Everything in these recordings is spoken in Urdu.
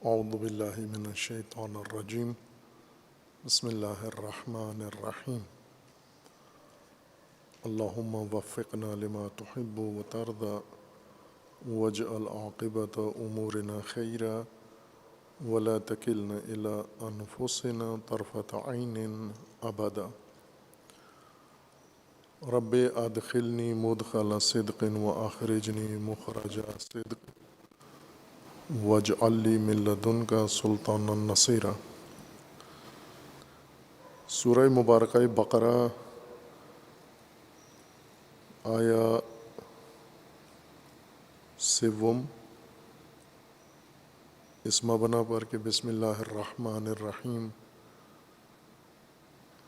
اعوذ باللہ من الشیطان الرجیم بسم اللہ الرحمن الرحیم اللہم وفقنا لما تحب وترضى واجعل عاقبۃ امورنا خیرا ولا تکلنا الی انفسنا طرفۃ عین ابدا رب ادخلنی مدخل صدق واخرجنی مخرج صدق واجعل لی من لدنک سلطانا نصیرا۔ سورہ مبارکہ بقرہ آیا سوم اس مبنا پر کہ بسم اللہ الرحمن الرحیم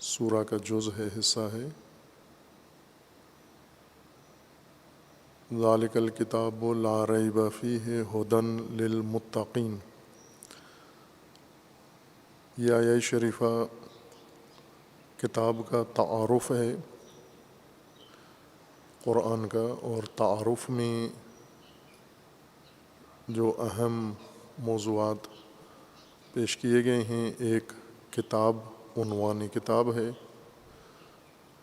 سورہ کا جز ہے، حصہ ہے۔ ذالک الکتاب لا ریب فیہ ھدی للمتقین۔ یہ آیہ شریفہ کتاب کا تعارف ہے قرآن کا، اور تعارف میں جو اہم موضوعات پیش کیے گئے ہیں، ایک کتاب عنوان کتاب ہے،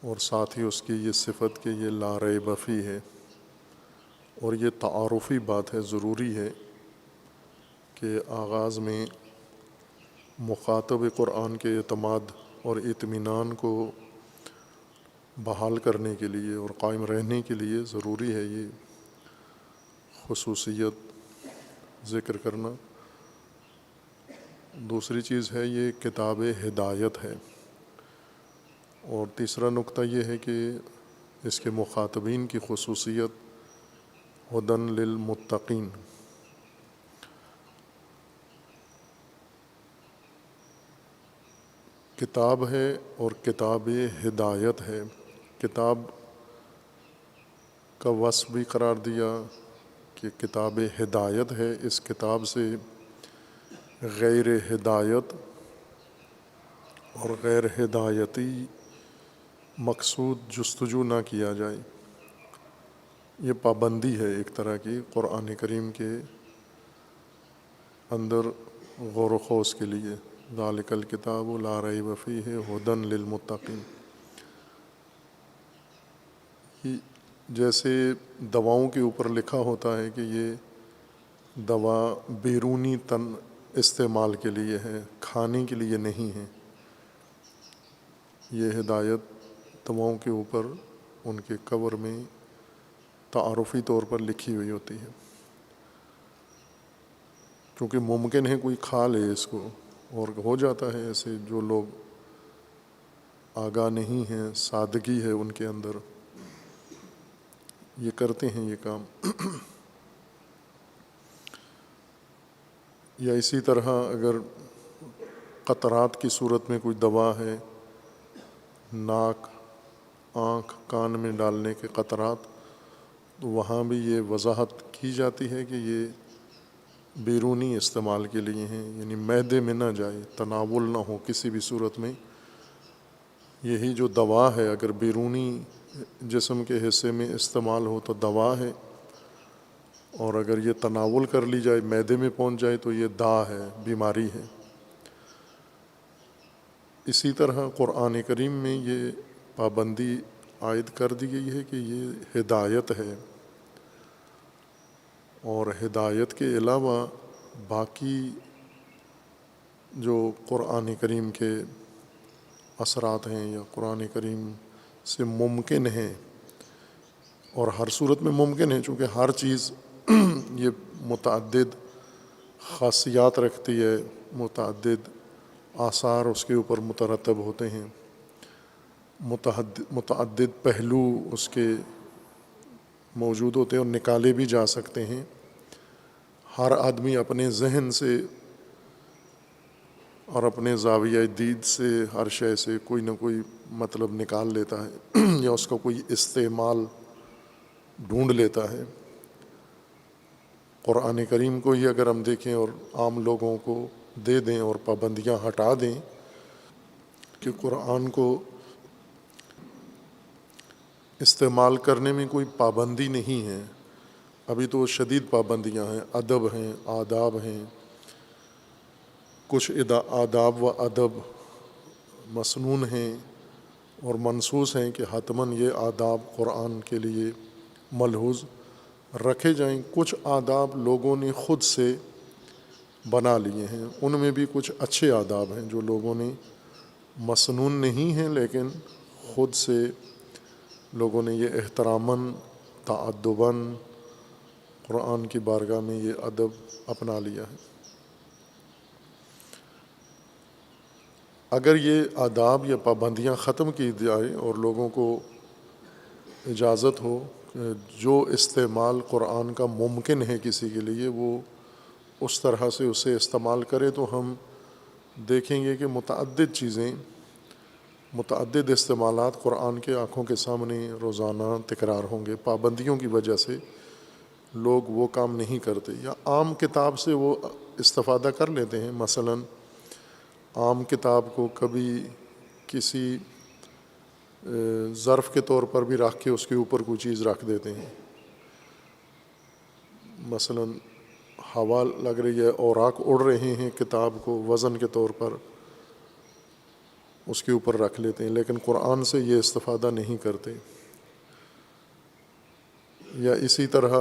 اور ساتھ ہی اس کی یہ صفت کہ یہ لا ریب فیہ ہے، اور یہ تعارفی بات ہے، ضروری ہے کہ آغاز میں مخاطب قرآن کے اعتماد اور اطمینان کو بحال کرنے کے لیے اور قائم رہنے کے لیے ضروری ہے یہ خصوصیت ذکر کرنا۔ دوسری چیز ہے یہ کتاب ہدایت ہے، اور تیسرا نقطہ یہ ہے کہ اس کے مخاطبین کی خصوصیت ھدی للمتقین۔ کتاب ہے اور کتاب ہدایت ہے۔ کتاب کا وصف بھی قرار دیا کہ کتاب ہدایت ہے، اس کتاب سے غیر ہدایت اور غیر ہدایتی مقصود جستجو نہ کیا جائے۔ یہ پابندی ہے ایک طرح کی قرآن کریم کے اندر غور و خوض کے لیے۔ ذالک الکتاب لا ریب فیہ ھدی للمتقین۔ جیسے دواؤں کے اوپر لکھا ہوتا ہے کہ یہ دوا بیرونی استعمال کے لیے ہے، کھانے کے لیے نہیں ہے، یہ ہدایت دواؤں کے اوپر ان کے کور میں تعارفی طور پر لکھی ہوئی ہوتی ہے، کیونکہ ممکن ہے کوئی کھا لے اس کو، اور ہو جاتا ہے ایسے جو لوگ آگاہ نہیں ہیں، سادگی ہے ان کے اندر، یہ کرتے ہیں یہ کام۔ یا اسی طرح اگر قطرات کی صورت میں کوئی دوا ہے، ناک، آنکھ، کان میں ڈالنے کے قطرات، تو وہاں بھی یہ وضاحت کی جاتی ہے کہ یہ بیرونی استعمال کے لیے ہیں، یعنی معدے میں نہ جائے، تناول نہ ہو کسی بھی صورت میں۔ یہی جو دوا ہے اگر بیرونی جسم کے حصے میں استعمال ہو تو دوا ہے، اور اگر یہ تناول کر لی جائے، معدے میں پہنچ جائے تو یہ داء ہے، بیماری ہے۔ اسی طرح قرآن کریم میں یہ پابندی عائد کر دی گئی ہے کہ یہ ہدایت ہے، اور ہدایت کے علاوہ باقی جو قرآن کریم کے اثرات ہیں یا قرآن کریم سے ممکن ہیں، اور ہر صورت میں ممکن ہے، چونکہ ہر چیز یہ متعدد خاصیات رکھتی ہے، متعدد آثار اس کے اوپر مترتب ہوتے ہیں، متعدد پہلو اس کے موجود ہوتے ہیں اور نکالے بھی جا سکتے ہیں۔ ہر آدمی اپنے ذہن سے اور اپنے زاویہ دید سے ہر شے سے کوئی نہ کوئی مطلب نکال لیتا ہے یا اس کا کوئی استعمال ڈھونڈ لیتا ہے۔ قرآن کریم کو ہی اگر ہم دیکھیں اور عام لوگوں کو دے دیں اور پابندیاں ہٹا دیں کہ قرآن کو استعمال کرنے میں کوئی پابندی نہیں ہے، ابھی تو شدید پابندیاں ہیں، ادب ہیں، آداب ہیں، کچھ آداب و ادب مسنون ہیں اور منصوص ہیں کہ حتماً یہ آداب قرآن کے لیے ملحوظ رکھے جائیں. کچھ آداب لوگوں نے خود سے بنا لیے ہیں، ان میں بھی کچھ اچھے آداب ہیں جو لوگوں نے مسنون نہیں ہیں لیکن خود سے لوگوں نے یہ احتراماً تعدباً قرآن کی بارگاہ میں یہ ادب اپنا لیا ہے. اگر یہ آداب یا پابندیاں ختم کی جائیں اور لوگوں کو اجازت ہو جو استعمال قرآن کا ممکن ہے کسی کے لیے وہ اس طرح سے اسے استعمال کرے، تو ہم دیکھیں گے کہ متعدد استعمالات قرآن کے آنکھوں کے سامنے روزانہ تکرار ہوں گے. پابندیوں کی وجہ سے لوگ وہ کام نہیں کرتے یا عام کتاب سے وہ استفادہ کر لیتے ہیں. مثلاً عام کتاب کو کبھی کسی ظرف کے طور پر بھی رکھ کے اس کے اوپر کوئی چیز رکھ دیتے ہیں. مثلاً ہوا لگ رہی ہے، اوراق اڑ رہے ہیں، کتاب کو وزن کے طور پر اس کے اوپر رکھ لیتے ہیں، لیکن قرآن سے یہ استفادہ نہیں کرتے. یا اسی طرح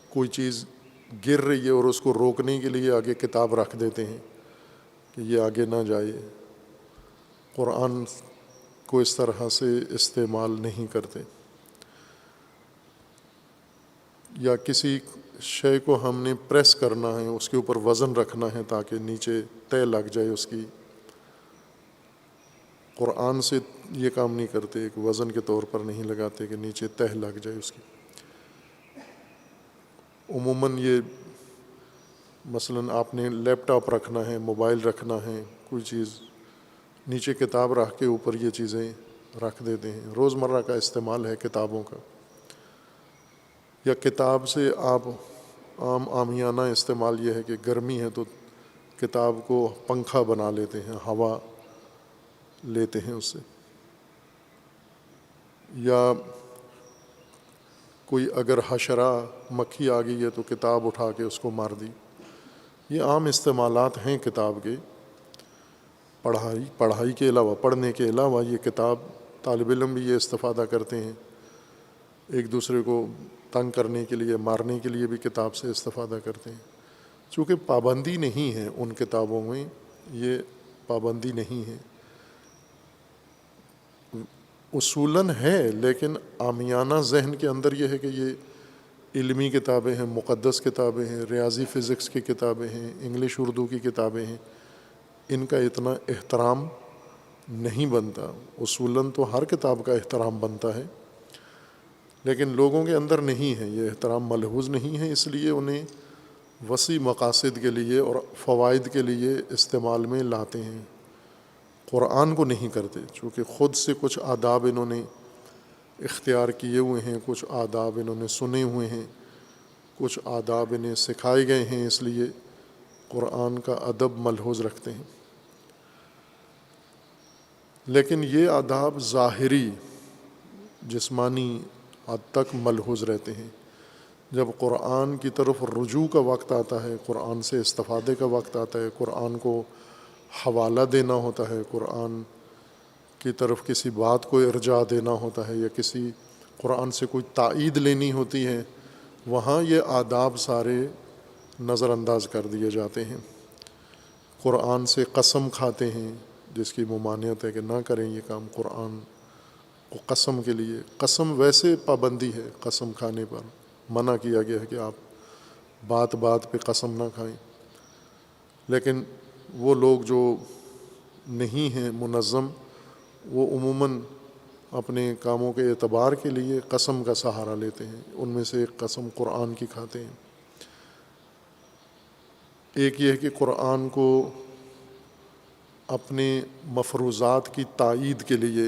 کوئی چیز گر رہی ہے اور اس کو روکنے کے لیے آگے کتاب رکھ دیتے ہیں کہ یہ آگے نہ جائے. قرآن کو اس طرح سے استعمال نہیں کرتے. یا کسی شے کو ہم نے پریس کرنا ہے، اس کے اوپر وزن رکھنا ہے تاکہ نیچے تہ لگ جائے اس کی، قرآن سے یہ کام نہیں کرتے، ایک وزن کے طور پر نہیں لگاتے کہ نیچے تہ لگ جائے اس کی. عموماً یہ مثلاً آپ نے لیپ ٹاپ رکھنا ہے، موبائل رکھنا ہے، کوئی چیز نیچے کتاب رکھ کے اوپر یہ چیزیں رکھ دیتے ہیں. روزمرہ کا استعمال ہے کتابوں کا. یا کتاب سے آپ عامیانہ استعمال یہ ہے کہ گرمی ہے تو کتاب کو پنکھا بنا لیتے ہیں، ہوا لیتے ہیں اس سے. یا کوئی اگر حشرہ مکھی آ گئی ہے تو کتاب اٹھا کے اس کو مار دی. یہ عام استعمالات ہیں کتاب کے. پڑھائی کے علاوہ، پڑھنے کے علاوہ یہ کتاب طالب علم بھی یہ استفادہ کرتے ہیں. ایک دوسرے کو تنگ کرنے کے لیے، مارنے کے لیے بھی کتاب سے استفادہ کرتے ہیں. چونکہ پابندی نہیں ہے ان کتابوں میں، یہ پابندی نہیں ہے، اصولاً ہے، لیکن عامیانہ ذہن کے اندر یہ ہے کہ یہ علمی کتابیں ہیں، مقدس کتابیں ہیں، ریاضی فزکس کی کتابیں ہیں، انگلش اردو کی کتابیں ہیں، ان کا اتنا احترام نہیں بنتا. اصولاً تو ہر کتاب کا احترام بنتا ہے، لیکن لوگوں کے اندر نہیں ہے، یہ احترام ملحوظ نہیں ہے، اس لیے انہیں وسیع مقاصد کے لیے اور فوائد کے لیے استعمال میں لاتے ہیں. قرآن کو نہیں کرتے، چونکہ خود سے کچھ آداب انہوں نے اختیار کیے ہوئے ہیں، کچھ آداب انہوں نے سنے ہوئے ہیں، کچھ آداب انہیں سکھائے گئے ہیں، اس لیے قرآن کا ادب ملحوظ رکھتے ہیں. لیکن یہ آداب ظاہری جسمانی حد تک ملحوظ رہتے ہیں. جب قرآن کی طرف رجوع کا وقت آتا ہے، قرآن سے استفادے کا وقت آتا ہے، قرآن کو حوالہ دینا ہوتا ہے، قرآن کی طرف کسی بات کو ارجاع دینا ہوتا ہے، یا کسی قرآن سے کوئی تائید لینی ہوتی ہے، وہاں یہ آداب سارے نظر انداز کر دیے جاتے ہیں. قرآن سے قسم کھاتے ہیں جس کی ممانعت ہے کہ نہ کریں یہ کام. قرآن کو قسم کے لیے، قسم ویسے پابندی ہے، قسم کھانے پر منع کیا گیا ہے کہ آپ بات بات پہ قسم نہ کھائیں. لیکن وہ لوگ جو نہیں ہیں منظم، وہ عموماً اپنے کاموں کے اعتبار کے لیے قسم کا سہارا لیتے ہیں. ان میں سے ایک قسم قرآن کی کھاتے ہیں. ایک یہ ہے کہ قرآن کو اپنے مفروضات کی تائید کے لیے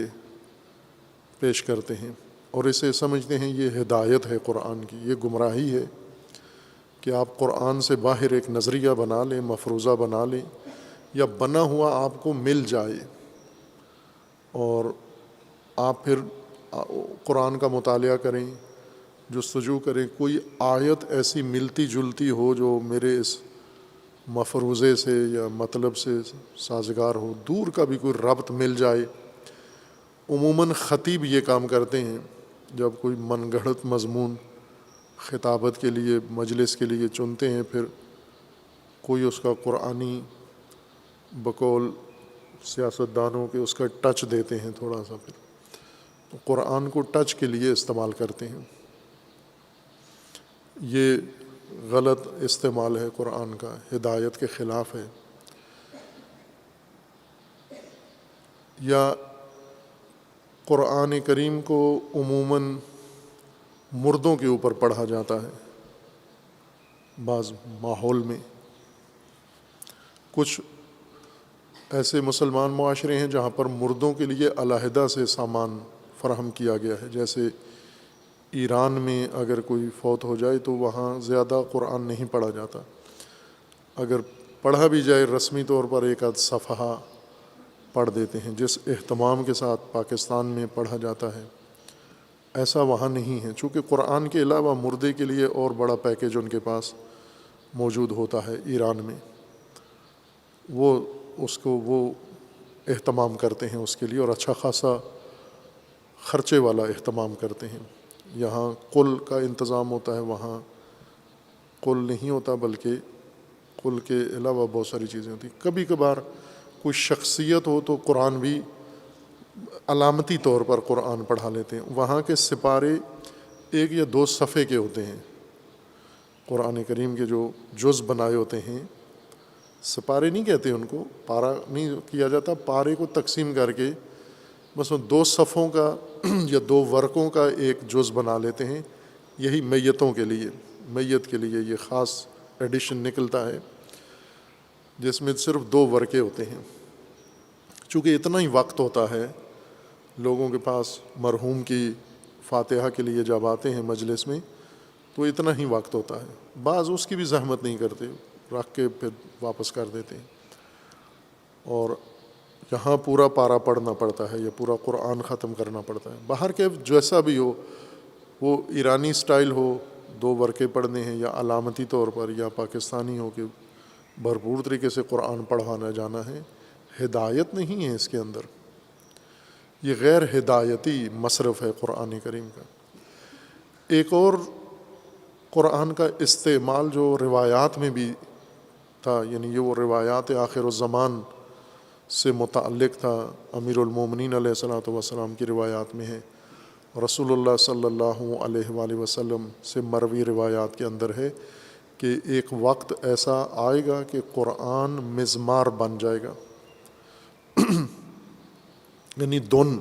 پیش کرتے ہیں اور اسے سمجھتے ہیں یہ ہدایت ہے قرآن کی. یہ گمراہی ہے کہ آپ قرآن سے باہر ایک نظریہ بنا لیں، مفروضہ بنا لیں، یا بنا ہوا آپ کو مل جائے اور آپ پھر قرآن کا مطالعہ کریں، جستجو کریں، کوئی آیت ایسی ملتی جلتی ہو جو میرے اس مفروضے سے یا مطلب سے سازگار ہو، دور کا بھی کوئی ربط مل جائے۔ عموماً خطیب یہ کام کرتے ہیں، جب کوئی من گھڑت مضمون خطابت کے لیے مجلس کے لیے چنتے ہیں، پھر کوئی اس کا قرآنی بقول سیاستدانوں کے اس کا ٹچ دیتے ہیں تھوڑا سا، پھر تو قرآن کو ٹچ کے لیے استعمال کرتے ہیں۔ یہ غلط استعمال ہے قرآن کا، ہدایت کے خلاف ہے۔ یا قرآن کریم کو عموماً مردوں کے اوپر پڑھا جاتا ہے بعض ماحول میں۔ کچھ ایسے مسلمان معاشرے ہیں جہاں پر مردوں کے لیے علیحدہ سے سامان فراہم کیا گیا ہے، جیسے ایران میں اگر کوئی فوت ہو جائے تو وہاں زیادہ قرآن نہیں پڑھا جاتا، اگر پڑھا بھی جائے رسمی طور پر ایک آدھ صفحہ پڑھ دیتے ہیں، جس اہتمام کے ساتھ پاکستان میں پڑھا جاتا ہے ایسا وہاں نہیں ہے، چونکہ قرآن کے علاوہ مردے کے لیے اور بڑا پیکیج ان کے پاس موجود ہوتا ہے ایران میں، وہ اس کو وہ اہتمام کرتے ہیں اس کے لیے، اور اچھا خاصا خرچے والا اہتمام کرتے ہیں۔ یہاں قل کا انتظام ہوتا ہے، وہاں قل نہیں ہوتا، بلکہ قل کے علاوہ بہت ساری چیزیں ہوتی ہیں۔ کبھی کبھار کوئی شخصیت ہو تو قرآن بھی علامتی طور پر قرآن پڑھا لیتے ہیں۔ وہاں کے سپارے 1 یا 2 صفحے کے ہوتے ہیں، قرآن کریم کے جو جز بنائے ہوتے ہیں، سپارے نہیں کہتے ان کو، پارا نہیں کیا جاتا، پارے کو تقسیم کر کے بس 2 صفحوں کا یا 2 ورقوں کا ایک جز بنا لیتے ہیں۔ یہی میتوں کے لیے، میت کے لیے یہ خاص ایڈیشن نکلتا ہے جس میں صرف 2 ورقے ہوتے ہیں۔ چونکہ اتنا ہی وقت ہوتا ہے لوگوں کے پاس مرحوم کی فاتحہ کے لیے جب آتے ہیں مجلس میں، تو اتنا ہی وقت ہوتا ہے، بعض اس کی بھی زحمت نہیں کرتے، رکھ کے پھر واپس کر دیتے ہیں۔ اور یہاں پورا پارا پڑھنا پڑتا ہے یا پورا قرآن ختم کرنا پڑتا ہے۔ باہر کے جیسا بھی ہو، وہ ایرانی سٹائل ہو، 2 ورقے پڑھنے ہیں، یا علامتی طور پر، یا پاکستانی ہو کہ بھرپور طریقے سے قرآن پڑھوانا جانا ہے، ہدایت نہیں ہے اس کے اندر۔ یہ غیر ہدایتی مصرف ہے قرآن کریم کا۔ ایک اور قرآن کا استعمال جو روایات میں بھی تھا، یعنی یہ وہ روایات آخر الزمان سے متعلق تھا، امیر المومنین علیہ الصلوۃ والسلام کی روایات میں ہے، رسول اللہ صلی اللہ علیہ وآلہ وسلم سے مروی روایات کے اندر ہے کہ ایک وقت ایسا آئے گا کہ قرآن مزمار بن جائے گا، یعنی دھن،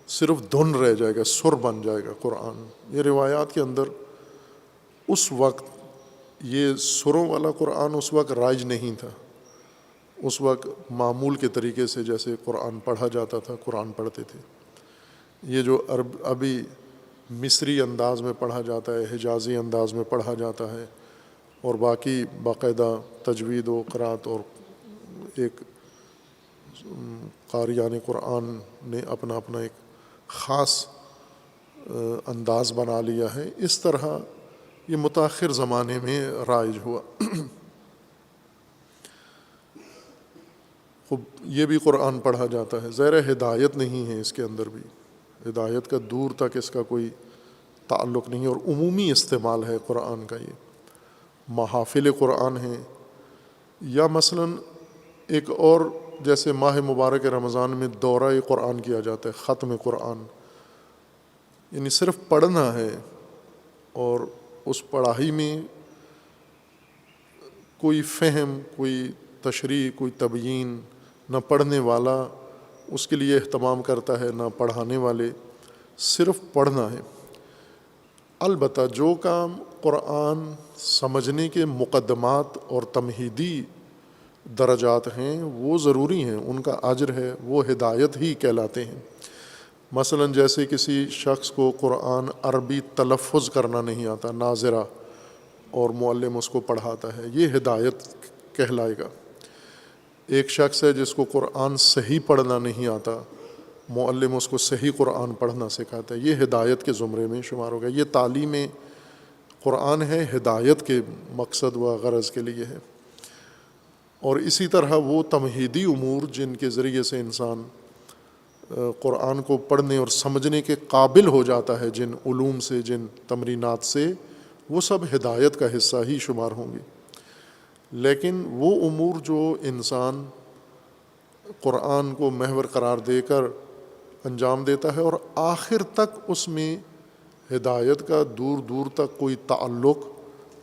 صرف دھن رہ جائے گا، سر بن جائے گا قرآن۔ یہ روایات کے اندر اس وقت یہ سروں والا قرآن اس وقت رائج نہیں تھا، اس وقت معمول کے طریقے سے جیسے قرآن پڑھا جاتا تھا قرآن پڑھتے تھے۔ یہ جو ابھی مصری انداز میں پڑھا جاتا ہے، حجازی انداز میں پڑھا جاتا ہے، اور باقی باقاعدہ تجوید و قرات، اور ایک قاریان قرآن نے اپنا ایک خاص انداز بنا لیا ہے، اس طرح یہ متاخر زمانے میں رائج ہوا۔ خب یہ بھی قرآن پڑھا جاتا ہے، ظاہر ہدایت نہیں ہے اس کے اندر بھی، ہدایت کا دور تک اس کا کوئی تعلق نہیں، اور عمومی استعمال ہے قرآن کا۔ یہ محافل قرآن ہیں، یا مثلاً ایک اور جیسے ماہ مبارک رمضان میں دورہ قرآن کیا جاتا ہے، ختم قرآن، یعنی صرف پڑھنا ہے، اور اس پڑھائی میں کوئی فہم، کوئی تشریح، کوئی تبیین، نہ پڑھنے والا اس کے لیے اہتمام کرتا ہے، نہ پڑھانے والے، صرف پڑھنا ہے۔ البتہ جو کام قرآن سمجھنے کے مقدمات اور تمہیدی درجات ہیں وہ ضروری ہیں، ان کا اجر ہے، وہ ہدایت ہی کہلاتے ہیں۔ مثلا جیسے کسی شخص کو قرآن عربی تلفظ کرنا نہیں آتا، ناظرہ، اور معلم اس کو پڑھاتا ہے، یہ ہدایت کہلائے گا۔ ایک شخص ہے جس کو قرآن صحیح پڑھنا نہیں آتا، معلم اس کو صحیح قرآن پڑھنا سکھاتا ہے، یہ ہدایت کے زمرے میں شمار ہوگا۔ یہ تعلیم قرآن ہے، ہدایت کے مقصد و غرض کے لیے ہے۔ اور اسی طرح وہ تمہیدی امور جن کے ذریعے سے انسان قرآن کو پڑھنے اور سمجھنے کے قابل ہو جاتا ہے، جن علوم سے، جن تمرینات سے، وہ سب ہدایت کا حصہ ہی شمار ہوں گے۔ لیکن وہ امور جو انسان قرآن کو محور قرار دے کر انجام دیتا ہے اور آخر تک اس میں ہدایت کا دور دور تک کوئی تعلق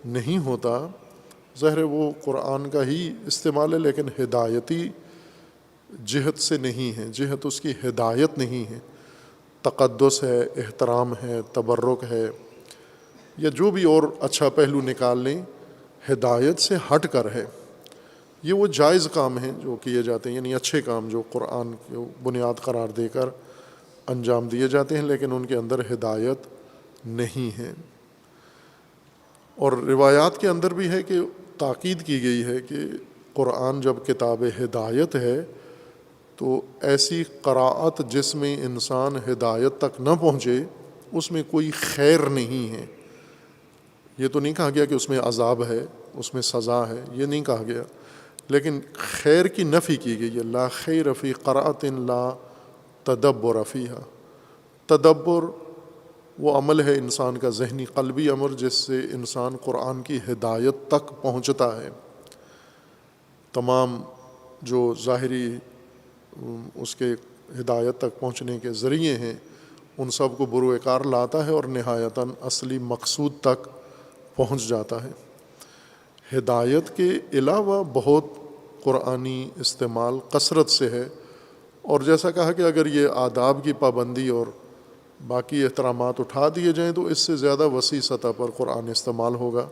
نہیں ہوتا، ظاہر ہے وہ قرآن کا ہی استعمال ہے لیکن ہدایتی جہت سے نہیں ہے، جہت اس کی ہدایت نہیں ہے، تقدس ہے، احترام ہے، تبرک ہے، یا جو بھی اور اچھا پہلو نکال لیں، ہدایت سے ہٹ کر ہے۔ یہ وہ جائز کام ہیں جو کیے جاتے ہیں، یعنی اچھے کام جو قرآن کو بنیاد قرار دے کر انجام دیے جاتے ہیں، لیکن ان کے اندر ہدایت نہیں ہے۔ اور روایات کے اندر بھی ہے کہ تاکید کی گئی ہے کہ قرآن جب کتاب ہدایت ہے تو ایسی قراءت جس میں انسان ہدایت تک نہ پہنچے اس میں کوئی خیر نہیں ہے۔ یہ تو نہیں کہا گیا کہ اس میں عذاب ہے، اس میں سزا ہے، یہ نہیں کہا گیا، لیکن خیر کی نفی کی گئی ہے۔ لا خیر فی قراءۃ لا تدبر فیہا۔ تدبر وہ عمل ہے انسان کا ذہنی قلبی امر جس سے انسان قرآن کی ہدایت تک پہنچتا ہے۔ تمام جو ظاہری اس کے ہدایت تک پہنچنے کے ذریعے ہیں ان سب کو بروئے کار لاتا ہے اور نہایتاً اصلی مقصود تک پہنچ جاتا ہے۔ ہدایت کے علاوہ بہت قرآنی استعمال کثرت سے ہے، اور جیسا کہا کہ اگر یہ آداب کی پابندی اور باقی احترامات اٹھا دیے جائیں تو اس سے زیادہ وسیع سطح پر قرآن استعمال ہوگا،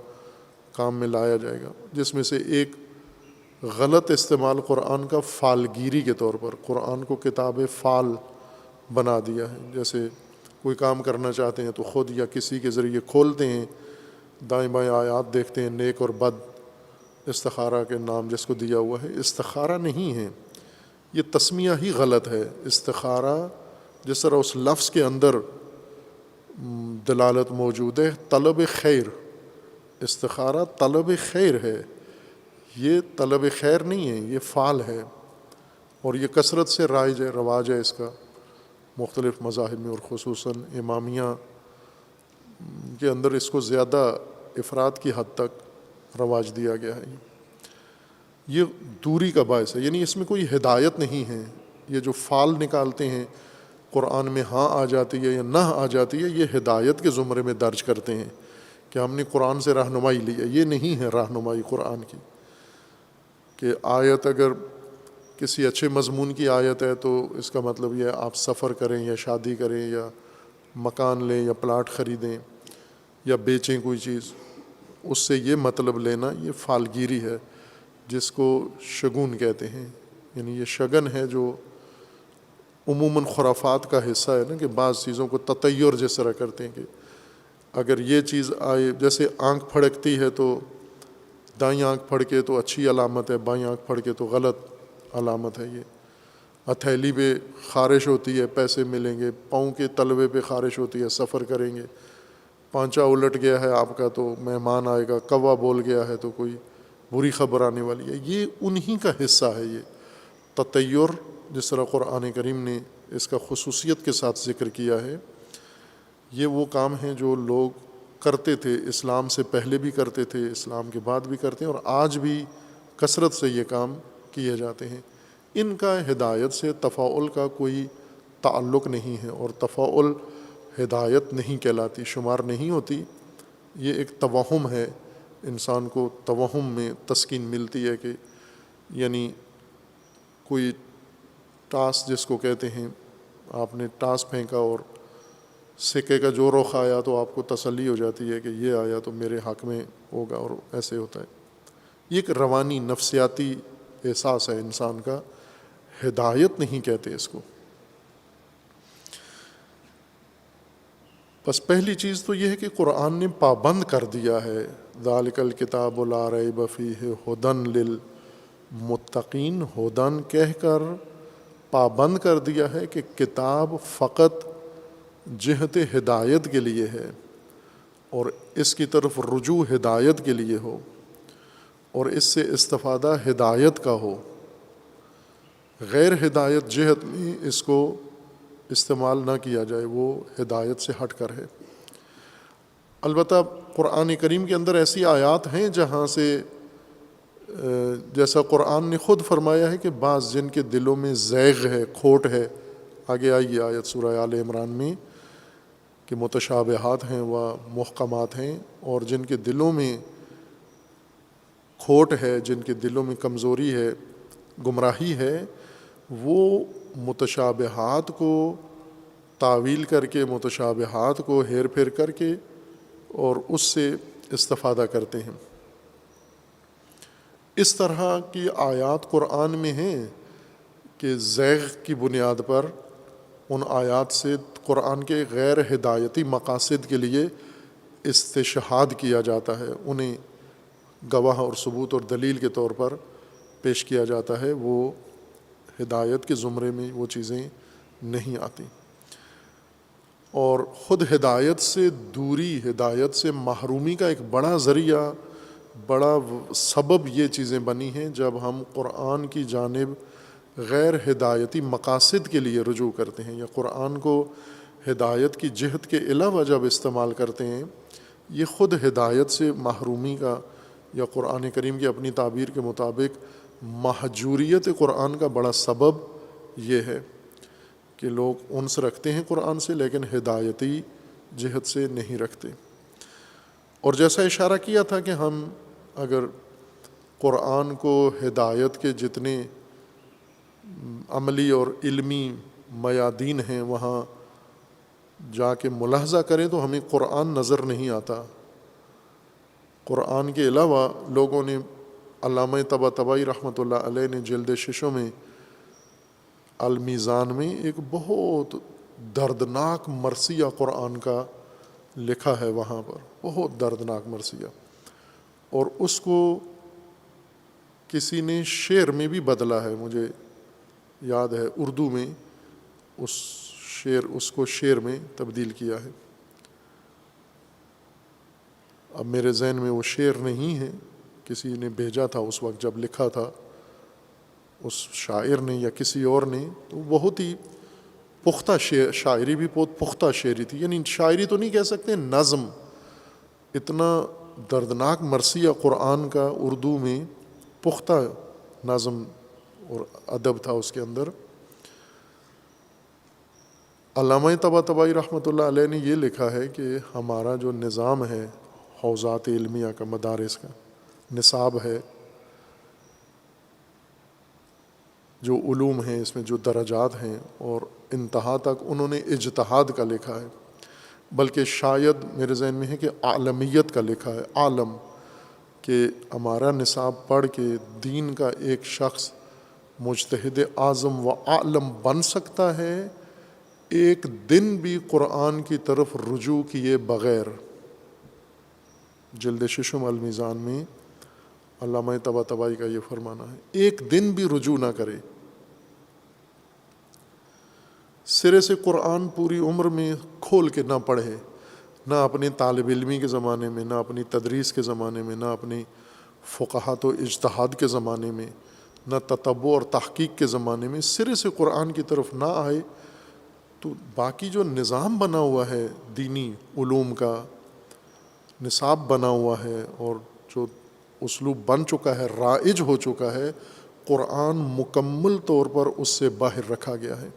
کام میں لایا جائے گا، جس میں سے ایک غلط استعمال قرآن کا فالگیری کے طور پر، قرآن کو کتاب فال بنا دیا ہے۔ جیسے کوئی کام کرنا چاہتے ہیں تو خود یا کسی کے ذریعے کھولتے ہیں، دائیں بائیں آیات دیکھتے ہیں، نیک اور بد، استخارہ کے نام جس کو دیا ہوا ہے، استخارہ نہیں ہے، یہ تسمیہ ہی غلط ہے۔ استخارہ جس طرح اس لفظ کے اندر دلالت موجود ہے، طلب خیر، استخارہ طلب خیر ہے، یہ طلب خیر نہیں ہے، یہ فعل ہے، اور یہ کثرت سے رواج ہے اس کا مختلف مذاہب میں، اور خصوصاً امامیہ کے اندر اس کو زیادہ افراد کی حد تک رواج دیا گیا ہے۔ یہ دوری کا باعث ہے، یعنی اس میں کوئی ہدایت نہیں ہے۔ یہ جو فعل نکالتے ہیں قرآن میں ہاں آ جاتی ہے یا نہ آ جاتی ہے، یہ ہدایت کے زمرے میں درج کرتے ہیں کہ ہم نے قرآن سے رہنمائی لی ہے۔ یہ نہیں ہے رہنمائی قرآن کی، کہ آیت اگر کسی اچھے مضمون کی آیت ہے تو اس کا مطلب یہ آپ سفر کریں یا شادی کریں یا مکان لیں یا پلاٹ خریدیں یا بیچیں کوئی چیز، اس سے یہ مطلب لینا یہ فالگیری ہے، جس کو شگون کہتے ہیں۔ یعنی یہ شگن ہے جو عموماً خرافات کا حصہ ہے نا، کہ بعض چیزوں کو تطیر جس طرح کرتے ہیں کہ اگر یہ چیز آئے، جیسے آنکھ پھڑکتی ہے تو دائیں آنکھ پھڑکے تو اچھی علامت ہے، بائیں آنکھ پھڑکے تو غلط علامت ہے۔ یہ ہتھیلی پہ خارش ہوتی ہے پیسے ملیں گے، پاؤں کے تلوے پہ خارش ہوتی ہے سفر کریں گے، پانچا الٹ گیا ہے آپ کا تو مہمان آئے گا، کوا بول گیا ہے تو کوئی بری خبر آنے والی ہے۔ یہ انہی کا حصہ ہے، یہ تطیر جس طرح قرآن کریم نے اس کا خصوصیت کے ساتھ ذکر کیا ہے۔ یہ وہ کام ہیں جو لوگ کرتے تھے، اسلام سے پہلے بھی کرتے تھے، اسلام کے بعد بھی کرتے ہیں، اور آج بھی کثرت سے یہ کام کیے جاتے ہیں۔ ان کا ہدایت سے تفاعل کا کوئی تعلق نہیں ہے، اور تفاعل ہدایت نہیں کہلاتی، شمار نہیں ہوتی۔ یہ ایک توہم ہے، انسان کو توہم میں تسکین ملتی ہے کہ یعنی کوئی ٹاس جس کو کہتے ہیں، آپ نے ٹاس پھینکا اور سکے کا جو رخ آیا تو آپ کو تسلی ہو جاتی ہے کہ یہ آیا تو میرے حق میں ہوگا، اور ایسے ہوتا ہے۔ یہ ایک روانی نفسیاتی احساس ہے انسان کا، ہدایت نہیں کہتے اس کو۔ بس پہلی چیز تو یہ ہے کہ قرآن نے پابند کر دیا ہے، ذالک الکتاب لا ریب فیہ ھدی للمتقین، ھدی کہہ کر پابند کر دیا ہے کہ کتاب فقط جہت ہدایت کے لیے ہے اور اس کی طرف رجوع ہدایت کے لیے ہو، اور اس سے استفادہ ہدایت کا ہو، غیر ہدایت جہت میں اس کو استعمال نہ کیا جائے، وہ ہدایت سے ہٹ کر ہے۔ البتہ قرآن کریم کے اندر ایسی آیات ہیں جہاں سے جیسا قرآن نے خود فرمایا ہے کہ بعض جن کے دلوں میں زیغ ہے، کھوٹ ہے، آگے آئی یہ آیت سورہ آل عمران میں کہ متشابہات ہیں و محکمات ہیں، اور جن کے دلوں میں کھوٹ ہے، جن کے دلوں میں کمزوری ہے، گمراہی ہے، وہ متشابہات کو تعویل کر کے، متشابہات کو ہیر پھیر کر کے اور اس سے استفادہ کرتے ہیں۔ اس طرح کی آیات قرآن میں ہیں کہ زیغ کی بنیاد پر ان آیات سے قرآن کے غیر ہدایتی مقاصد کے لیے استشہاد کیا جاتا ہے، انہیں گواہ اور ثبوت اور دلیل کے طور پر پیش کیا جاتا ہے، وہ ہدایت کے زمرے میں وہ چیزیں نہیں آتی۔ اور خود ہدایت سے دوری، ہدایت سے محرومی کا ایک بڑا ذریعہ، بڑا سبب یہ چیزیں بنی ہیں جب ہم قرآن کی جانب غیر ہدایتی مقاصد کے لیے رجوع کرتے ہیں، یا قرآن کو ہدایت کی جہت کے علاوہ جب استعمال کرتے ہیں، یہ خود ہدایت سے محرومی کا، یا قرآن کریم کی اپنی تعبیر کے مطابق مہجوریت قرآن کا بڑا سبب یہ ہے کہ لوگ انس رکھتے ہیں قرآن سے لیکن ہدایتی جہت سے نہیں رکھتے۔ اور جیسا اشارہ کیا تھا کہ ہم اگر قرآن کو ہدایت کے جتنے عملی اور علمی میادین ہیں وہاں جا کے ملاحظہ کریں تو ہمیں قرآن نظر نہیں آتا۔ قرآن کے علاوہ لوگوں نے، علامہ طباطبائی رحمۃ اللہ علیہ نے جلد ششم میں المیزان میں ایک بہت دردناک مرثیہ قرآن کا لکھا ہے، وہاں پر بہت دردناک مرثیہ، اور اس کو کسی نے شعر میں بھی بدلا ہے، مجھے یاد ہے اردو میں اس کو شعر میں تبدیل کیا ہے۔ اب میرے ذہن میں وہ شعر نہیں ہے، کسی نے بھیجا تھا اس وقت جب لکھا تھا اس شاعر نے یا کسی اور نے، تو بہت ہی پختہ شاعری بھی بہت پختہ شعری تھی، یعنی شاعری تو نہیں کہہ سکتے، نظم، اتنا دردناک مرثیہ قرآن کا اردو میں پختہ نظم اور ادب تھا اس کے اندر۔ علامہ طباطبائی رحمۃ اللہ علیہ نے یہ لکھا ہے کہ ہمارا جو نظام ہے حوزات علمیہ کا، مدارس کا نصاب ہے، جو علوم ہیں اس میں جو درجات ہیں، اور انتہا تک انہوں نے اجتہاد کا لکھا ہے، بلکہ شاید میرے ذہن میں ہے کہ عالمیت کا لکھا ہے، عالم، کہ ہمارا نصاب پڑھ کے دین کا ایک شخص مجتہد اعظم و عالم بن سکتا ہے ایک دن بھی قرآن کی طرف رجوع کیے بغیر۔ جلد ششم المیزان میں علامہ طباطبائی کا یہ فرمانا ہے، ایک دن بھی رجوع نہ کرے، سرے سے قرآن پوری عمر میں کھول کے نہ پڑھے، نہ اپنے طالب علمی کے زمانے میں، نہ اپنی تدریس کے زمانے میں، نہ اپنی فقہات و اجتہاد کے زمانے میں، نہ تتبع اور تحقیق کے زمانے میں سرے سے قرآن کی طرف نہ آئے، تو باقی جو نظام بنا ہوا ہے دینی علوم کا، نصاب بنا ہوا ہے اور جو اسلوب بن چکا ہے، رائج ہو چکا ہے، قرآن مکمل طور پر اس سے باہر رکھا گیا ہے۔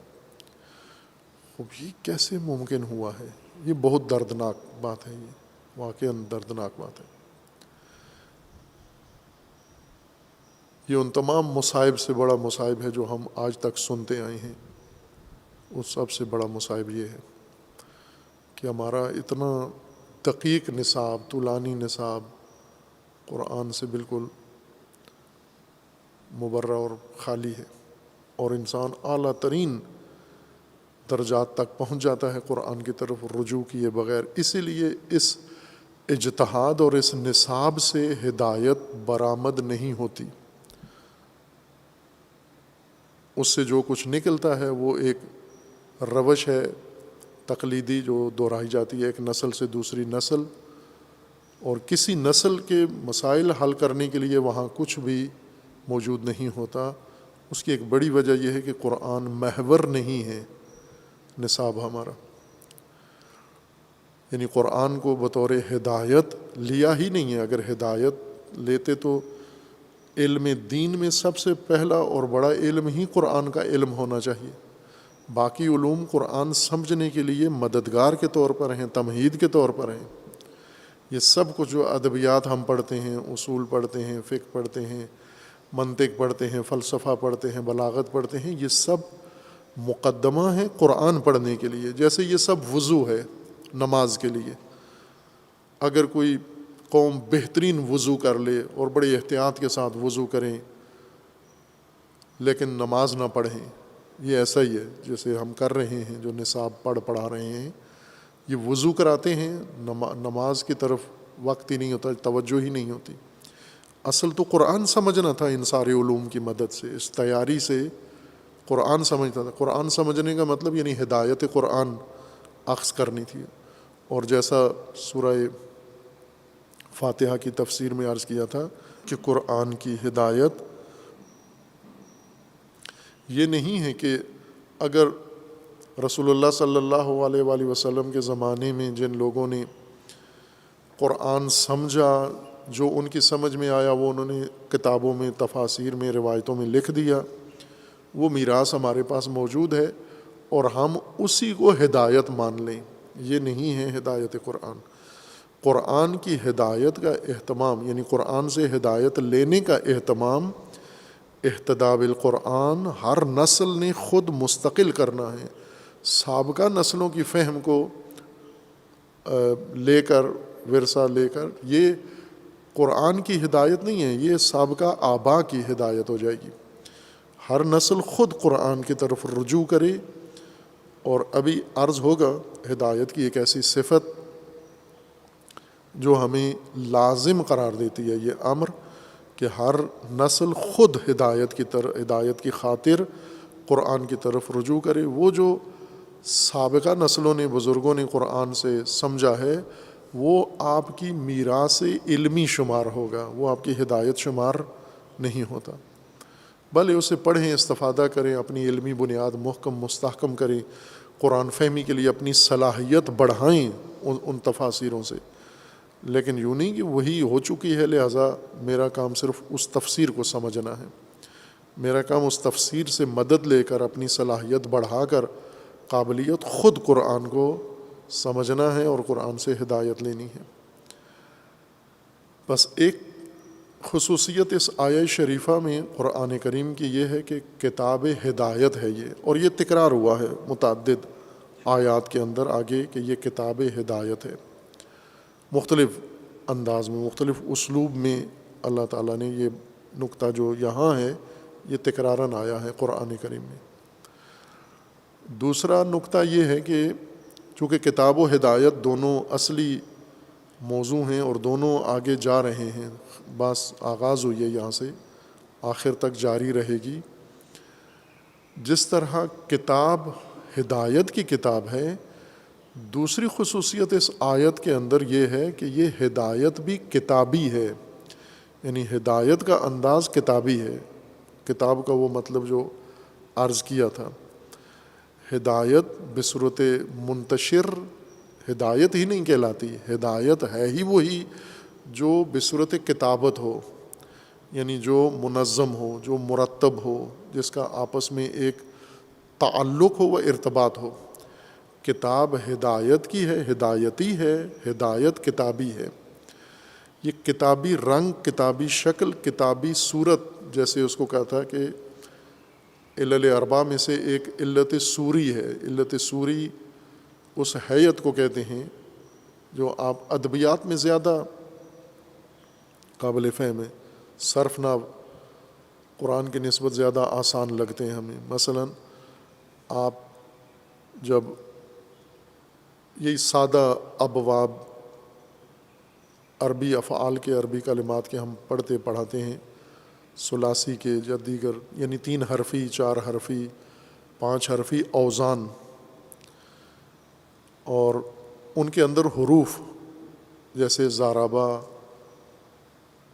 یہ کیسے ممکن ہوا ہے؟ یہ بہت دردناک بات ہے، یہ واقعاً دردناک بات ہے۔ یہ ان تمام مصائب سے بڑا مصائب ہے جو ہم آج تک سنتے آئے ہیں، اس سب سے بڑا مصائب یہ ہے کہ ہمارا اتنا دقیق نصاب، طولانی نصاب قرآن سے بالکل مبرہ اور خالی ہے، اور انسان اعلیٰ ترین درجات تک پہنچ جاتا ہے قرآن کی طرف رجوع کیے بغیر۔ اسی لیے اس اجتہاد اور اس نصاب سے ہدایت برآمد نہیں ہوتی، اس سے جو کچھ نکلتا ہے وہ ایک روش ہے تقلیدی جو دہرائی جاتی ہے ایک نسل سے دوسری نسل، اور کسی نسل کے مسائل حل کرنے کے لیے وہاں کچھ بھی موجود نہیں ہوتا۔ اس کی ایک بڑی وجہ یہ ہے کہ قرآن محور نہیں ہے نصاب ہمارا، یعنی قرآن کو بطور ہدایت لیا ہی نہیں ہے۔ اگر ہدایت لیتے تو علم دین میں سب سے پہلا اور بڑا علم ہی قرآن کا علم ہونا چاہیے۔ باقی علوم قرآن سمجھنے کے لیے مددگار کے طور پر ہیں، تمہید کے طور پر ہیں۔ یہ سب کچھ جو ادبیات ہم پڑھتے ہیں، اصول پڑھتے ہیں، فقہ پڑھتے ہیں، منطق پڑھتے ہیں، فلسفہ پڑھتے ہیں، بلاغت پڑھتے ہیں، یہ سب مقدمہ ہے قرآن پڑھنے کے لیے۔ جیسے یہ سب وضو ہے نماز کے لیے۔ اگر کوئی قوم بہترین وضو کر لے اور بڑے احتیاط کے ساتھ وضو کریں لیکن نماز نہ پڑھیں، یہ ایسا ہی ہے جیسے ہم کر رہے ہیں، جو نصاب پڑھا رہے ہیں۔ یہ وضو کراتے ہیں، نماز کی طرف وقت ہی نہیں ہوتا، توجہ ہی نہیں ہوتی۔ اصل تو قرآن سمجھنا تھا ان سارے علوم کی مدد سے، اس تیاری سے قرآن سمجھتا تھا۔ قرآن سمجھنے کا مطلب یعنی ہدایت قرآن اخذ کرنی تھی۔ اور جیسا سورہ فاتحہ کی تفسیر میں عرض کیا تھا کہ قرآن کی ہدایت یہ نہیں ہے کہ اگر رسول اللہ صلی اللہ علیہ وآلہ وسلم کے زمانے میں جن لوگوں نے قرآن سمجھا، جو ان کی سمجھ میں آیا وہ انہوں نے کتابوں میں، تفاسیر میں، روایتوں میں لکھ دیا، وہ میراث ہمارے پاس موجود ہے اور ہم اسی کو ہدایت مان لیں۔ یہ نہیں ہے ہدایت قرآن۔ قرآن کی ہدایت کا اہتمام، یعنی قرآن سے ہدایت لینے کا اہتمام، اہتداء بالقرآن ہر نسل نے خود مستقل کرنا ہے۔ سابقہ نسلوں کی فہم کو لے کر، ورثہ لے کر، یہ قرآن کی ہدایت نہیں ہے، یہ سابقہ آبا کی ہدایت ہو جائے گی۔ ہر نسل خود قرآن کی طرف رجوع کرے۔ اور ابھی عرض ہوگا ہدایت کی ایک ایسی صفت جو ہمیں لازم قرار دیتی ہے، یہ امر کہ ہر نسل خود ہدایت کی خاطر قرآن کی طرف رجوع کرے۔ وہ جو سابقہ نسلوں نے، بزرگوں نے قرآن سے سمجھا ہے، وہ آپ کی میراث علمی شمار ہوگا، وہ آپ کی ہدایت شمار نہیں ہوتا۔ بھلے اسے پڑھیں، استفادہ کریں، اپنی علمی بنیاد محکم مستحکم کریں، قرآن فہمی کے لیے اپنی صلاحیت بڑھائیں ان تفاسیروں سے، لیکن یوں نہیں کہ وہی ہو چکی ہے لہٰذا میرا کام صرف اس تفسیر کو سمجھنا ہے۔ میرا کام اس تفسیر سے مدد لے کر اپنی صلاحیت بڑھا کر قابلیت خود قرآن کو سمجھنا ہے اور قرآن سے ہدایت لینی ہے۔ بس ایک خصوصیت اس آیہ شریفہ میں قرآن کریم کی یہ ہے کہ کتاب ہدایت ہے یہ، اور یہ تکرار ہوا ہے متعدد آیات کے اندر آگے کہ یہ کتاب ہدایت ہے۔ مختلف انداز میں، مختلف اسلوب میں اللہ تعالیٰ نے یہ نقطہ جو یہاں ہے یہ تکراراً آیا ہے قرآن کریم میں۔ دوسرا نقطہ یہ ہے کہ چونکہ کتاب و ہدایت دونوں اصلی موضوع ہیں اور دونوں آگے جا رہے ہیں، بس آغاز ہوئی ہے یہاں سے آخر تک جاری رہے گی۔ جس طرح کتاب ہدایت کی کتاب ہے، دوسری خصوصیت اس آیت کے اندر یہ ہے کہ یہ ہدایت بھی کتابی ہے، یعنی ہدایت کا انداز کتابی ہے۔ کتاب کا وہ مطلب جو عرض کیا تھا، ہدایت بصورت منتشر ہدایت ہی نہیں کہلاتی، ہدایت ہے ہی وہی جو بصورت کتابت ہو، یعنی جو منظم ہو، جو مرتب ہو، جس کا آپس میں ایک تعلق ہو و ارتباط ہو۔ کتاب ہدایت کی ہے، ہدایتی ہے، ہدایت کتابی ہے۔ یہ کتابی رنگ، کتابی شکل، کتابی صورت، جیسے اس کو کہا تھا کہ علل اربع میں سے ایک علت سوری ہے۔ علت سوری اس حیت کو کہتے ہیں جو آپ ادبیات میں زیادہ قابل فہم ہے، صرف نحو قرآن کی نسبت زیادہ آسان لگتے ہیں ہمیں۔ مثلا آپ جب یہی سادہ ابواب عربی افعال کے، عربی کلمات کے ہم پڑھاتے ہیں، ثلاثی کے یا دیگر، یعنی 3 حرفی، 4 حرفی، 5 حرفی اوزان، اور ان کے اندر حروف جیسے زارابا،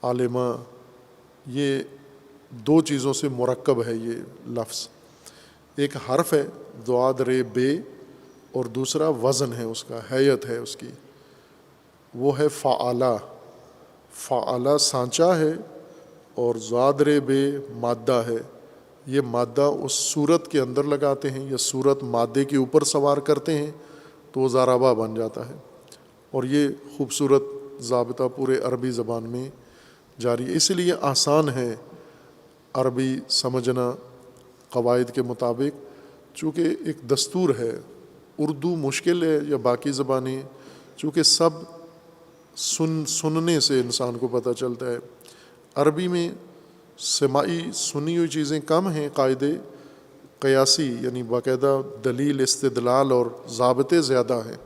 عالمہ، یہ دو چیزوں سے مرکب ہے یہ لفظ. ایک حرف ہے ضاد ر بے، اور دوسرا وزن ہے اس کا، ہیئت ہے اس کی، وہ ہے فعلا. فعلا سانچہ ہے اور ضاد ر بے مادہ ہے. یہ مادہ اس صورت کے اندر لگاتے ہیں یا صورت مادے کے اوپر سوار کرتے ہیں تو وہ زارابا بن جاتا ہے. اور یہ خوبصورت ضابطہ پورے عربی زبان میں جاری ہے. اسی لیے آسان ہے عربی سمجھنا قواعد کے مطابق، چونکہ ایک دستور ہے. اردو مشکل ہے یا باقی زبانیں، چونکہ سب سننے سے انسان کو پتہ چلتا ہے. عربی میں سماعی سنی ہوئی چیزیں کم ہیں، قاعدے قیاسی یعنی باقاعدہ دلیل، استدلال اور ضابطے زیادہ ہیں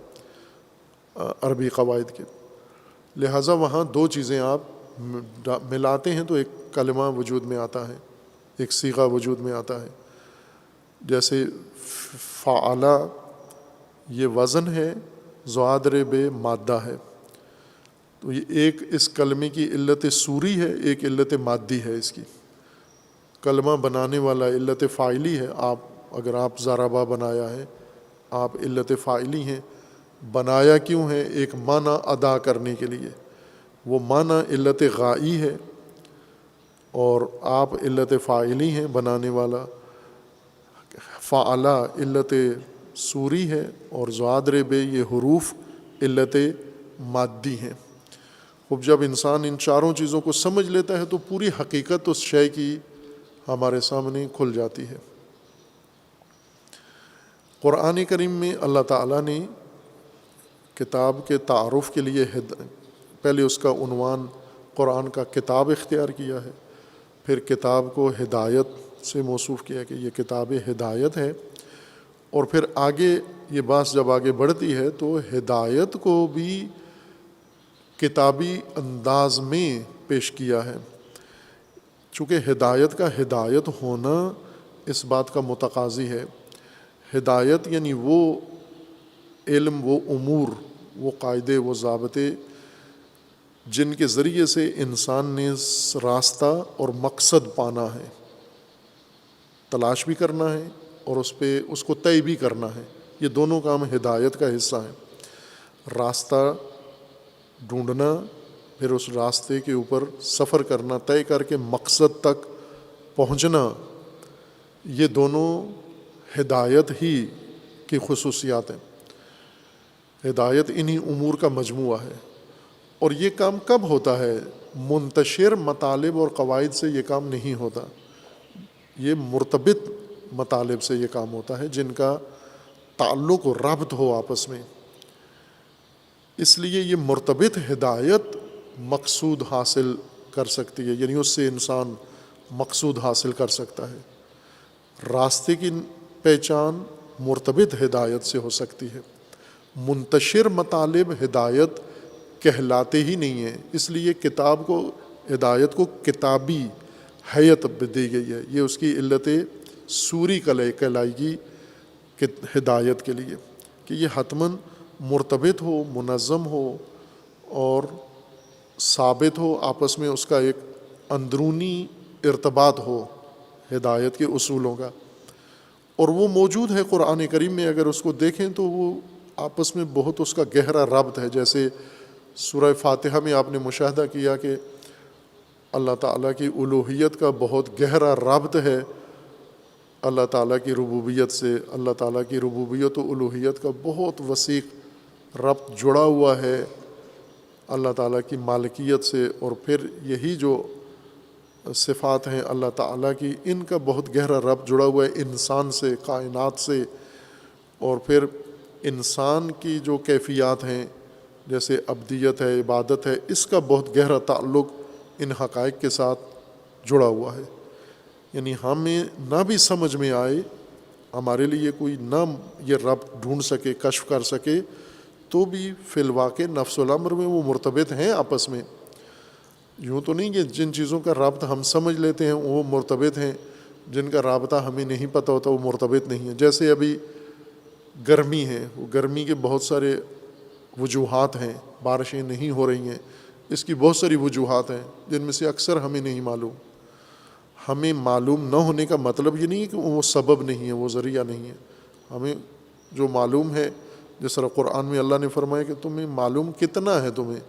عربی قواعد کے. لہٰذا وہاں دو چیزیں آپ ملاتے ہیں تو ایک کلمہ وجود میں آتا ہے، ایک صیغہ وجود میں آتا ہے. جیسے فعلا یہ وزن ہے، ضاد ر بے مادہ ہے. تو یہ ایک اس کلمے کی علت صوری ہے، ایک علت مادی ہے. اس کی کلمہ بنانے والا علت فاعلی ہے. اگر آپ زارابا بنایا ہے، آپ علت فاعلی ہیں. بنایا کیوں ہے؟ ایک معنی ادا کرنے کے لیے. وہ معنی علت غائی ہے اور آپ علت فاعلی ہیں بنانے والا. فعلا علت صوری ہے اور ضاد ر بے یہ حروف علت مادی ہیں. اب جب انسان ان چاروں چیزوں کو سمجھ لیتا ہے تو پوری حقیقت اس شے کی ہمارے سامنے کھل جاتی ہے. قرآن کریم میں اللہ تعالیٰ نے کتاب کے تعارف کے لیے پہلے اس کا عنوان قرآن کا کتاب اختیار کیا ہے، پھر کتاب کو ہدایت سے موصوف کیا کہ یہ کتاب ہدایت ہے، اور پھر آگے یہ بات جب آگے بڑھتی ہے تو ہدایت کو بھی کتابی انداز میں پیش کیا ہے. چونکہ ہدایت کا ہدایت ہونا اس بات کا متقاضی ہے. ہدایت یعنی وہ علم، وہ امور، وہ قاعدے، وہ ضابطے جن کے ذریعے سے انسان نے راستہ اور مقصد پانا ہے، تلاش بھی کرنا ہے اور اس کو طے بھی کرنا ہے. یہ دونوں کام ہدایت کا حصہ ہیں. راستہ ڈھونڈنا، پھر اس راستے کے اوپر سفر کرنا، طے کر کے مقصد تک پہنچنا، یہ دونوں ہدایت ہی کی خصوصیات ہیں. ہدایت انہی امور کا مجموعہ ہے. اور یہ کام کب ہوتا ہے؟ منتشر مطالب اور قواعد سے یہ کام نہیں ہوتا. یہ مرتبط مطالب سے یہ کام ہوتا ہے جن کا تعلق و ربط ہو آپس میں. اس لیے یہ مرتبط ہدایت مقصود حاصل کر سکتی ہے، یعنی اس سے انسان مقصود حاصل کر سکتا ہے. راستے کی پہچان مرتبط ہدایت سے ہو سکتی ہے. منتشر مطالب ہدایت کہلاتے ہی نہیں ہیں. اس لیے کتاب کو، ہدایت کو کتابی حیت دی گئی ہے. یہ اس کی علت صوری کہلائی گی ہدایت کے لیے کہ یہ حتماً مرتبط ہو، منظم ہو اور ثابت ہو، آپس میں اس کا ایک اندرونی ارتباط ہو ہدایت کے اصولوں کا. اور وہ موجود ہے قرآن کریم میں. اگر اس کو دیکھیں تو وہ آپس میں بہت اس کا گہرا ربط ہے. جیسے سورہ فاتحہ میں آپ نے مشاہدہ کیا کہ اللہ تعالیٰ کی الوہیت کا بہت گہرا ربط ہے اللہ تعالیٰ کی ربوبیت سے. اللہ تعالیٰ کی ربوبیت و الوہیت کا بہت وسیع ربط جڑا ہوا ہے اللہ تعالیٰ کی مالکیت سے. اور پھر یہی جو صفات ہیں اللہ تعالیٰ کی، ان کا بہت گہرا ربط جڑا ہوا ہے انسان سے، کائنات سے. اور پھر انسان کی جو کیفیات ہیں جیسے عبدیت ہے، عبادت ہے، اس کا بہت گہرا تعلق ان حقائق کے ساتھ جڑا ہوا ہے. یعنی ہمیں نہ بھی سمجھ میں آئے، ہمارے لیے کوئی نہ یہ ربط ڈھونڈ سکے، کشف کر سکے، تو بھی فی الواقع نفس الامر میں وہ مرتبط ہیں آپس میں. یوں تو نہیں کہ جن چیزوں کا رابطہ ہم سمجھ لیتے ہیں وہ مرتبط ہیں، جن کا رابطہ ہمیں نہیں پتہ ہوتا وہ مرتبط نہیں ہے. جیسے ابھی گرمی ہے، وہ گرمی کے بہت سارے وجوہات ہیں بارشیں نہیں ہو رہی ہیں، اس کی بہت ساری وجوہات ہیں جن میں سے اکثر ہمیں نہیں معلوم۔ ہمیں معلوم نہ ہونے کا مطلب یہ نہیں ہے کہ وہ سبب نہیں ہے، وہ ذریعہ نہیں ہے۔ ہمیں جو معلوم ہے، جس طرح قرآن میں اللہ نے فرمایا کہ تمہیں معلوم کتنا ہے تمہیں،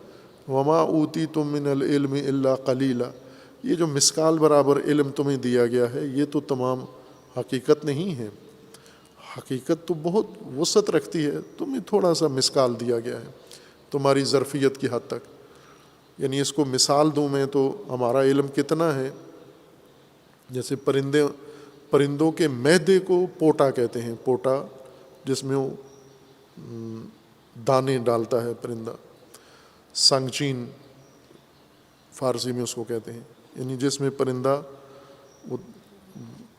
وما اوتیتم من العلم الا قلیلا، یہ جو مسکال برابر علم تمہیں دیا گیا ہے یہ تو تمام حقیقت نہیں ہے، حقیقت تو بہت وسعت رکھتی ہے، تمہیں تھوڑا سا مسکال دیا گیا ہے تمہاری ظرفیت کی حد تک۔ یعنی اس کو مثال دوں میں تو ہمارا علم کتنا ہے، جیسے پرندوں کے معدے کو پوٹا کہتے ہیں، پوٹا جس میں وہ دانے ڈالتا ہے پرندہ، سنگچین فارسی میں اس کو کہتے ہیں، یعنی جس میں پرندہ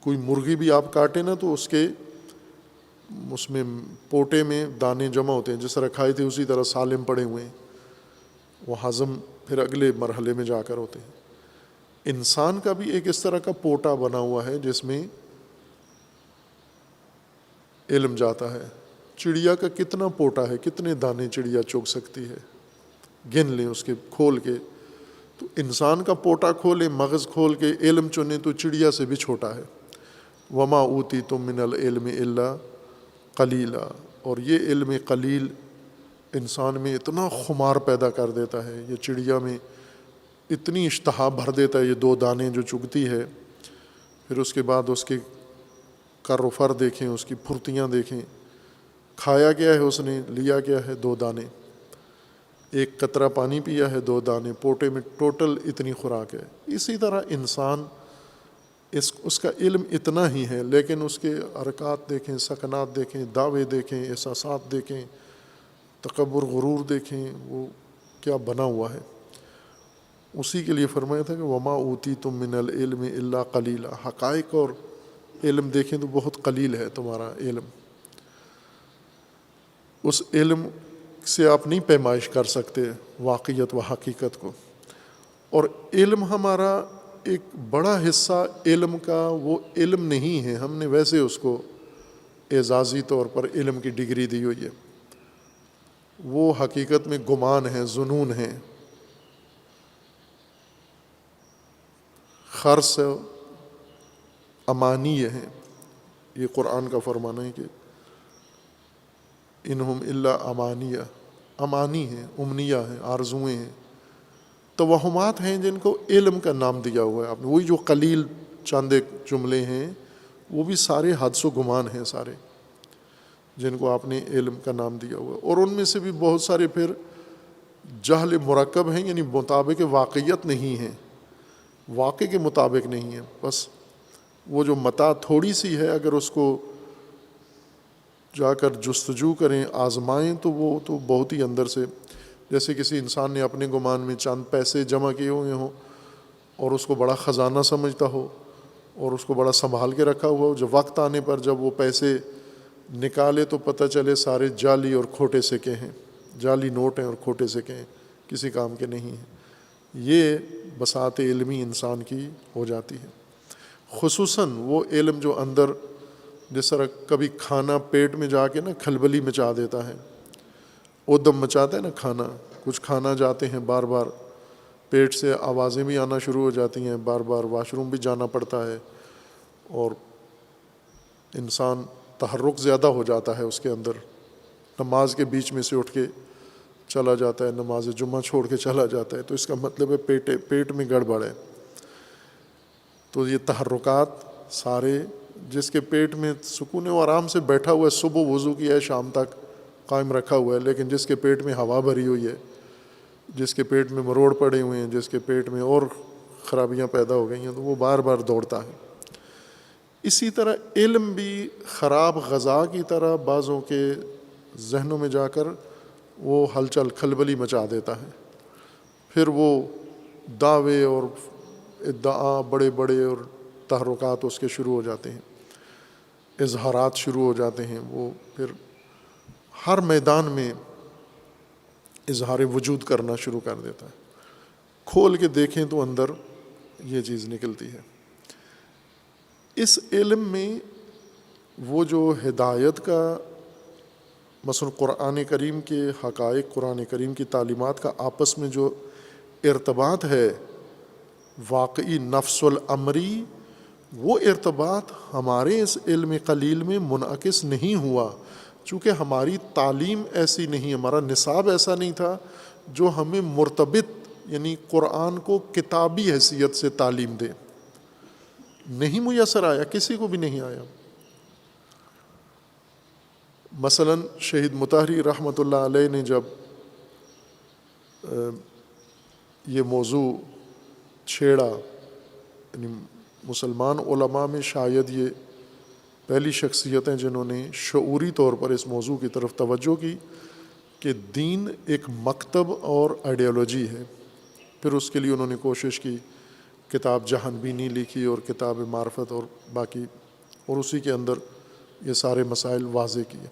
کوئی مرغی بھی آپ کاٹے نا تو اس میں پوٹے میں دانے جمع ہوتے ہیں، جس طرح کھائے تھے اسی طرح سالم پڑے ہوئے ہیں، وہ ہضم پھر اگلے مرحلے میں جا کر ہوتے ہیں۔ انسان کا بھی ایک اس طرح کا پوٹا بنا ہوا ہے جس میں علم جاتا ہے۔ چڑیا کا کتنا پوٹا ہے، کتنے دانے چڑیا چگ سکتی ہے، گن لیں اس کے کھول کے، تو انسان کا پوٹا کھولے، مغز کھول کے علم چنے تو چڑیا سے بھی چھوٹا ہے۔ وما اوتیتم من العلم الا قلیلا، اور یہ علم قلیل انسان میں اتنا خمار پیدا کر دیتا ہے، یہ چڑیا میں اتنی اشتہا بھر دیتا ہے، یہ 2 دانے جو چگتی ہے، پھر اس کے بعد اس کے کر و فر دیکھیں، اس کی پھرتیاں دیکھیں، کھایا کیا ہے اس نے، لیا کیا ہے 2 دانے، ایک قطرہ پانی پیا ہے 2 دانے، پوٹے میں ٹوٹل اتنی خوراک ہے۔ اسی طرح انسان اس کا علم اتنا ہی ہے، لیکن اس کے حرکات دیکھیں، سکنات دیکھیں، دعوے دیکھیں، احساسات دیکھیں، تکبر غرور دیکھیں، وہ کیا بنا ہوا ہے۔ اسی کے لیے فرمایا تھا کہ وما اوتیتم من العلم الا قلیلا، حقائق اور علم دیکھیں تو بہت قلیل ہے تمہارا علم، اس علم سے آپ نہیں پیمائش کر سکتے واقعیت و حقیقت کو۔ اور علم ہمارا ایک بڑا حصہ علم کا وہ علم نہیں ہے، ہم نے ویسے اس کو اعزازی طور پر علم کی ڈگری دی ہوئی ہے، وہ حقیقت میں گمان ہے، ظنون ہے، خرص امانی ہے۔ یہ قرآن کا فرمانا ہے کہ انہم الا امانیہ، امانی ہیں، امنیہ ہیں، آرزویں ہیں، توہمات ہیں جن کو علم کا نام دیا ہوا ہے آپ نے۔ وہی جو قلیل چند ایک جملے ہیں وہ بھی سارے حدس و گمان ہیں سارے، جن کو آپ نے علم کا نام دیا ہوا ہے، اور ان میں سے بھی بہت سارے پھر جہل مرکب ہیں، یعنی مطابق واقعیت نہیں ہیں، واقع کے مطابق نہیں ہیں، بس وہ جو متاع تھوڑی سی ہے اگر اس کو جا کر جستجو کریں، آزمائیں، تو وہ تو بہت ہی اندر سے، جیسے کسی انسان نے اپنے گمان میں چند پیسے جمع کیے ہوئے ہوں اور اس کو بڑا خزانہ سمجھتا ہو اور اس کو بڑا سنبھال کے رکھا ہوا ہو، جب وقت آنے پر جب وہ پیسے نکالے تو پتہ چلے سارے جعلی اور کھوٹے سکے ہیں، جعلی نوٹ ہیں اور کھوٹے سکے ہیں، کسی کام کے نہیں ہیں۔ یہ بساط علمی انسان کی ہو جاتی ہے، خصوصاً وہ علم جو اندر، جس طرح کبھی کھانا پیٹ میں جا کے نا کھلبلی مچا دیتا ہے، ادم مچاتا ہے نا کھانا، کچھ کھانا جاتے ہیں بار بار، پیٹ سے آوازیں بھی آنا شروع ہو جاتی ہیں، بار بار واش روم بھی جانا پڑتا ہے، اور انسان تحرک زیادہ ہو جاتا ہے اس کے اندر، نماز کے بیچ میں سے اٹھ کے چلا جاتا ہے، نماز جمعہ چھوڑ کے چلا جاتا ہے، تو اس کا مطلب ہے پیٹ میں گڑبڑ ہے۔ تو یہ تحرکات سارے، جس کے پیٹ میں سکون و آرام سے بیٹھا ہوا ہے، صبح وضو کیا ہے شام تک قائم رکھا ہوا ہے، لیکن جس کے پیٹ میں ہوا بھری ہوئی ہے، جس کے پیٹ میں مروڑ پڑے ہوئے ہیں، جس کے پیٹ میں اور خرابیاں پیدا ہو گئی ہیں، تو وہ بار بار دوڑتا ہے۔ اسی طرح علم بھی خراب غذا کی طرح بعضوں کے ذہنوں میں جا کر وہ ہلچل کھلبلی مچا دیتا ہے، پھر وہ دعوے اور ادعا بڑے بڑے اور تحرکات اس کے شروع ہو جاتے ہیں، اظہارات شروع ہو جاتے ہیں، وہ پھر ہر میدان میں اظہار وجود کرنا شروع کر دیتا ہے۔ کھول کے دیکھیں تو اندر یہ چیز نکلتی ہے۔ اس علم میں وہ جو ہدایت کا مثلا قرآن کریم کے حقائق، قرآن کریم کی تعلیمات کا آپس میں جو ارتباط ہے واقعی نفس الامری، وہ ارتباط ہمارے اس علم قلیل میں منعکس نہیں ہوا، چونکہ ہماری تعلیم ایسی نہیں، ہمارا نصاب ایسا نہیں تھا جو ہمیں مرتبط یعنی قرآن کو کتابی حیثیت سے تعلیم دے، نہیں میسر آیا، کسی کو بھی نہیں آیا۔ مثلا شہید مطہری رحمۃ اللہ علیہ نے جب یہ موضوع چھیڑا، یعنی مسلمان علماء میں شاید یہ پہلی شخصیت ہیں جنہوں نے شعوری طور پر اس موضوع کی طرف توجہ کی کہ دین ایک مکتب اور آئیڈیالوجی ہے۔ پھر اس کے لیے انہوں نے کوشش کی، کتاب جہان بینی لکھی اور کتاب معرفت اور باقی، اور اسی کے اندر یہ سارے مسائل واضح کیے۔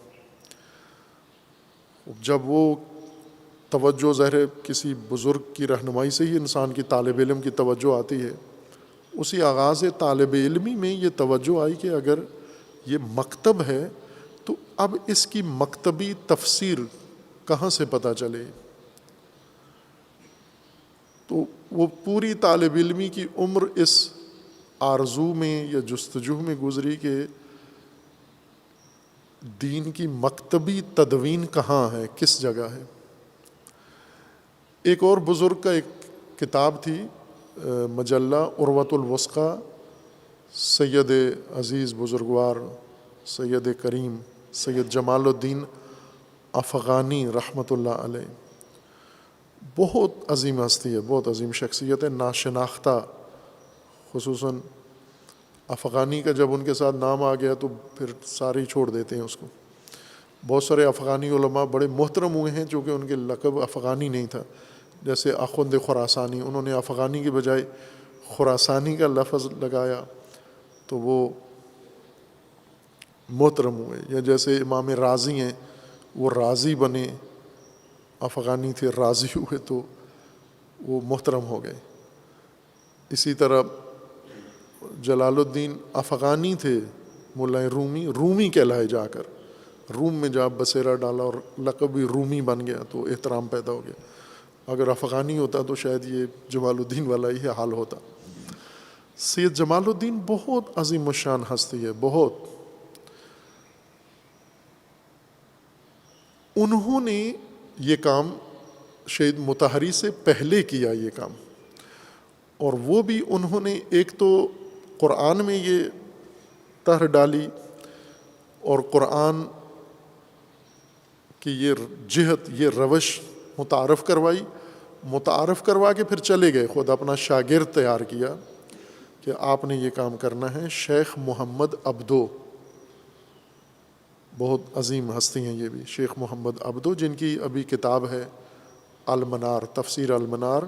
جب وہ توجہ ظاہر کسی بزرگ کی رہنمائی سے ہی انسان کی طالب علم کی توجہ آتی ہے، اسی آغاز طالب علمی میں یہ توجہ آئی کہ اگر یہ مکتب ہے تو اب اس کی مکتبی تفسیر کہاں سے پتہ چلے؟ تو وہ پوری طالب علمی کی عمر اس آرزو میں یا جستجو میں گزری کہ دین کی مکتبی تدوین کہاں ہے، کس جگہ ہے۔ ایک اور بزرگ کا ایک کتاب تھی مجلہ عروۃ الوثقی، سید عزیز بزرگوار سید کریم سید جمال الدین افغانی رحمۃ اللہ علیہ، بہت عظیم ہستی ہے، بہت عظیم شخصیت ہے، ناشناختہ۔ خصوصاً افغانی کا جب ان کے ساتھ نام آ گیا تو پھر سارے ہی چھوڑ دیتے ہیں اس کو۔ بہت سارے افغانی علماء بڑے محترم ہوئے ہیں چونکہ ان کے لقب افغانی نہیں تھا، جیسے آخوند خراسانی، انہوں نے افغانی کے بجائے خراسانی کا لفظ لگایا تو وہ محترم ہوئے، یا جیسے امام رازی ہیں، وہ رازی بنے، افغانی تھے رازی ہوئے تو وہ محترم ہو گئے۔ اسی طرح جلال الدین افغانی تھے، ملا رومی کہلائے، جا کر روم میں جا بسیرا ڈالا اور لقب بھی رومی بن گیا تو احترام پیدا ہو گیا۔ اگر افغانی ہوتا تو شاید یہ جمال الدین والا ہی حال ہوتا۔ سید جمال الدین بہت عظیم الشان ہستی ہے، بہت۔ انہوں نے یہ کام شہید مطہری سے پہلے کیا، یہ کام، اور وہ بھی انہوں نے ایک تو قرآن میں یہ طرح ڈالی اور قرآن کی یہ جہت، یہ روش متعارف کروا کے پھر چلے گئے، خود اپنا شاگرد تیار کیا کہ آپ نے یہ کام کرنا ہے۔ شیخ محمد عبدو، بہت عظیم ہستی ہیں یہ بھی، شیخ محمد عبدو، جن کی ابھی کتاب ہے المنار، تفسیر المنار،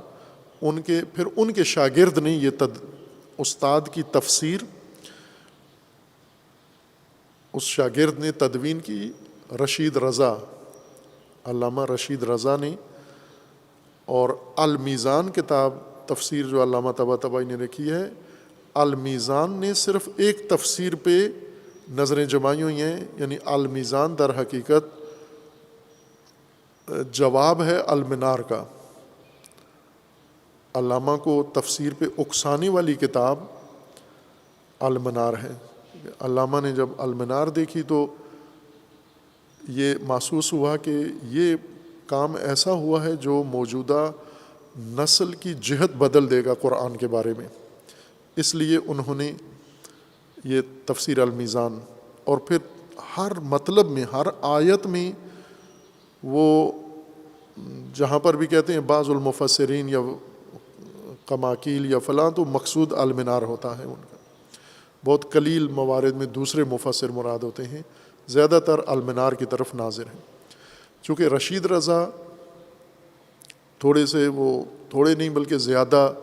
پھر ان کے شاگرد نے یہ استاد کی تفسیر، اس شاگرد نے تدوین کی، رشید رضا، علامہ رشید رضا نے، اور المیزان کتاب تفسیر جو علامہ طباطبائی نے لکھی ہے، المیزان نے صرف ایک تفسیر پہ نظریں جمائی ہوئی ہیں، یعنی المیزان در حقیقت جواب ہے المنار کا۔ علامہ کو تفسیر پہ اکسانے والی کتاب المنار ہے۔ علامہ نے جب المنار دیکھی تو یہ محسوس ہوا کہ یہ کام ایسا ہوا ہے جو موجودہ نسل کی جہت بدل دے گا قرآن کے بارے میں، اس لیے انہوں نے یہ تفسیر المیزان، اور پھر ہر مطلب میں، ہر آیت میں، وہ جہاں پر بھی کہتے ہیں بعض المفسرین یا قماقیل یا فلاں، تو مقصود المنار ہوتا ہے ان کا۔ بہت قلیل موارد میں دوسرے مفسر مراد ہوتے ہیں، زیادہ تر المنار کی طرف ناظر ہیں۔ چونکہ رشید رضا تھوڑے نہیں بلکہ زیادہ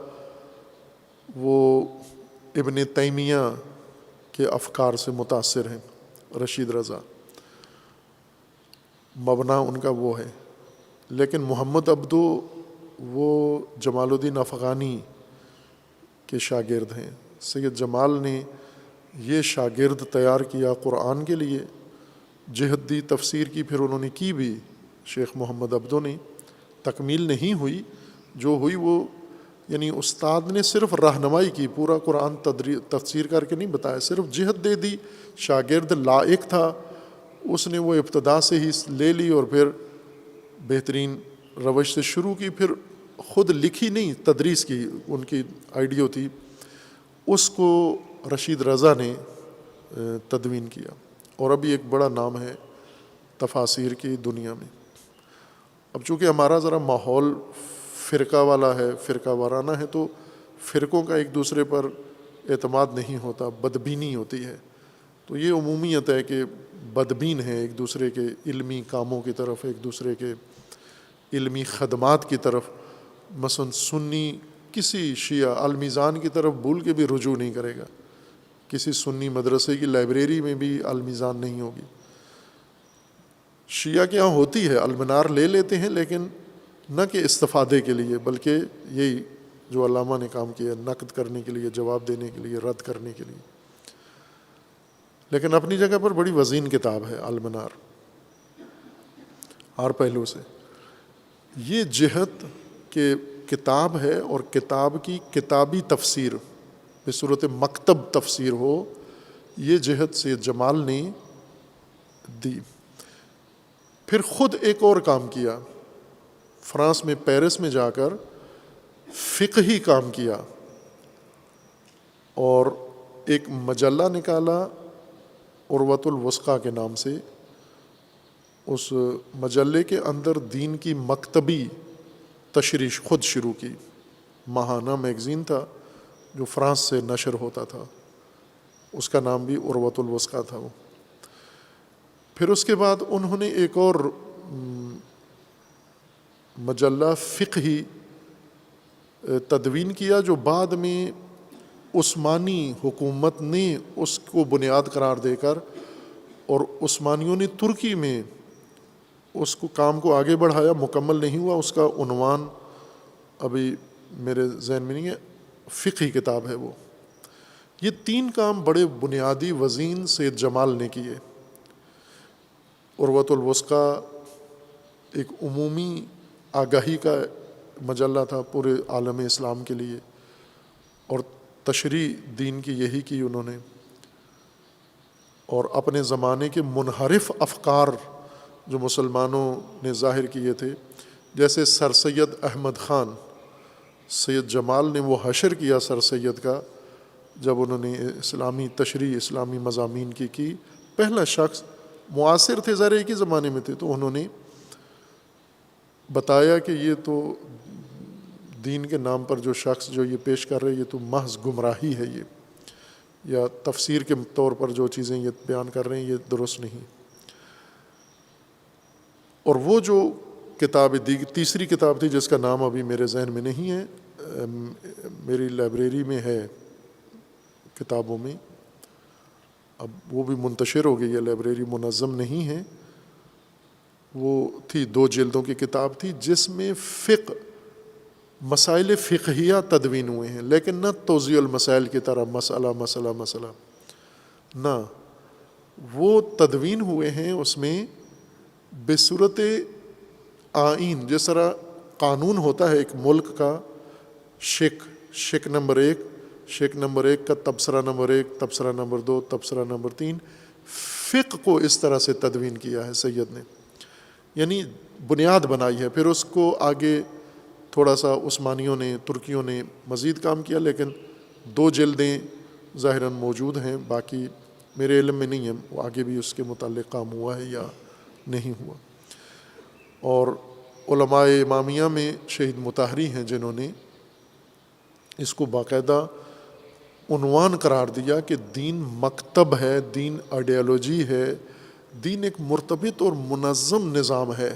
وہ ابن تیمیہ کے افکار سے متاثر ہیں، رشید رضا مبنا ان کا وہ ہے، لیکن محمد عبدو وہ جمال الدین افغانی کے شاگرد ہیں۔ سید جمال نے یہ شاگرد تیار کیا قرآن کے لیے، جہدی تفسیر کی پھر انہوں نے کی بھی، شیخ محمد عبدو نے، تکمیل نہیں ہوئی، جو ہوئی وہ یعنی استاد نے صرف رہنمائی کی، پورا قرآن تفسیر کر کے نہیں بتایا، صرف جہت دے دی، شاگرد لائق تھا، اس نے وہ ابتدا سے ہی لے لی اور پھر بہترین روش سے شروع کی، پھر خود لکھی نہیں، تدریس کی ان کی آئیڈیو تھی، اس کو رشید رضا نے تدوین کیا، اور ابھی ایک بڑا نام ہے تفاسیر کی دنیا میں۔ اب چونکہ ہمارا ذرا ماحول فرقہ والا ہے، فرقہ وارانہ ہے، تو فرقوں کا ایک دوسرے پر اعتماد نہیں ہوتا، بدبینی ہوتی ہے، تو یہ عمومیت ہے کہ بدبین ہے ایک دوسرے کے علمی کاموں کی طرف، ایک دوسرے کے علمی خدمات کی طرف۔ مثلا سنی کسی شیعہ المیزان کی طرف بھول کے بھی رجوع نہیں کرے گا، کسی سنی مدرسے کی لائبریری میں بھی المیزان نہیں ہوگی۔ شیعہ کے یہاں ہوتی ہے، المنار لے لیتے ہیں، لیکن نہ کہ استفادے کے لیے، بلکہ یہی جو علامہ نے کام کیا، نقد کرنے کے لیے، جواب دینے کے لیے، رد کرنے کے لیے۔ لیکن اپنی جگہ پر بڑی وزین کتاب ہے المنار، ہر پہلو سے۔ یہ جہت کہ کتاب ہے، اور کتاب کی کتابی تفسیر بصورت مکتب تفسیر ہو، یہ جہت سید جمال نے دی۔ پھر خود ایک اور کام کیا، فرانس میں پیرس میں جا کر فقہی کام کیا، اور ایک مجلہ نکالا عروۃ الوثقیٰ کے نام سے۔ اس مجلے کے اندر دین کی مکتبی تشریح خود شروع کی، ماہانہ میگزین تھا جو فرانس سے نشر ہوتا تھا، اس کا نام بھی عروۃ الوثقیٰ تھا وہ۔ پھر اس کے بعد انہوں نے ایک اور مجلہ فقہی تدوین کیا، جو بعد میں عثمانی حکومت نے اس کو بنیاد قرار دے کر، اور عثمانیوں نے ترکی میں اس کو کام کو آگے بڑھایا، مکمل نہیں ہوا، اس کا عنوان ابھی میرے ذہن میں نہیں ہے، فقہی کتاب ہے وہ۔ یہ تین کام بڑے بنیادی وزین سید جمال نے کیے۔ عروۃ الوثقیٰ ایک عمومی آگاہی کا مجلہ تھا پورے عالم اسلام کے لیے، اور تشریح دین کی یہی کی انہوں نے، اور اپنے زمانے کے منحرف افکار جو مسلمانوں نے ظاہر کیے تھے، جیسے سر سید احمد خان، سید جمال نے وہ حشر کیا سر سید کا، جب انہوں نے اسلامی تشریح، اسلامی مضامین کی پہلا شخص معاصر تھے، ذرا ایک ہی زمانے میں تھے، تو انہوں نے بتایا کہ یہ تو دین کے نام پر جو شخص جو یہ پیش کر رہے، یہ تو محض گمراہی ہے، یہ یا تفسیر کے طور پر جو چیزیں یہ بیان کر رہے ہیں یہ درست نہیں۔ اور وہ جو کتاب تیسری کتاب تھی جس کا نام ابھی میرے ذہن میں نہیں ہے، میری لائبریری میں ہے کتابوں میں، اب وہ بھی منتشر ہو گئی ہے، لائبریری منظم نہیں ہے، وہ تھی 2 جلدوں کی کتاب تھی، جس میں مسائل فقہیہ تدوین ہوئے ہیں، لیکن نہ توضیح المسائل کی طرح مسئلہ نہ، وہ تدوین ہوئے ہیں اس میں بصورت آئین، جس طرح قانون ہوتا ہے ایک ملک کا، شک نمبر 1، شک نمبر 1 کا تبصرہ نمبر 1، تبصرہ نمبر 2، تبصرہ نمبر 3، فقہ کو اس طرح سے تدوین کیا ہے سید نے، یعنی بنیاد بنائی ہے۔ پھر اس کو آگے تھوڑا سا عثمانیوں نے، ترکیوں نے مزید کام کیا، لیکن 2 جلدیں ظاہراً موجود ہیں، باقی میرے علم میں نہیں ہے وہ آگے بھی اس کے متعلق کام ہوا ہے یا نہیں ہوا۔ اور علماء امامیہ میں شہید مطہری ہیں جنہوں نے اس کو باقاعدہ عنوان قرار دیا کہ دین مکتب ہے، دین آئیڈیالوجی ہے، دین ایک مرتبط اور منظم نظام ہے،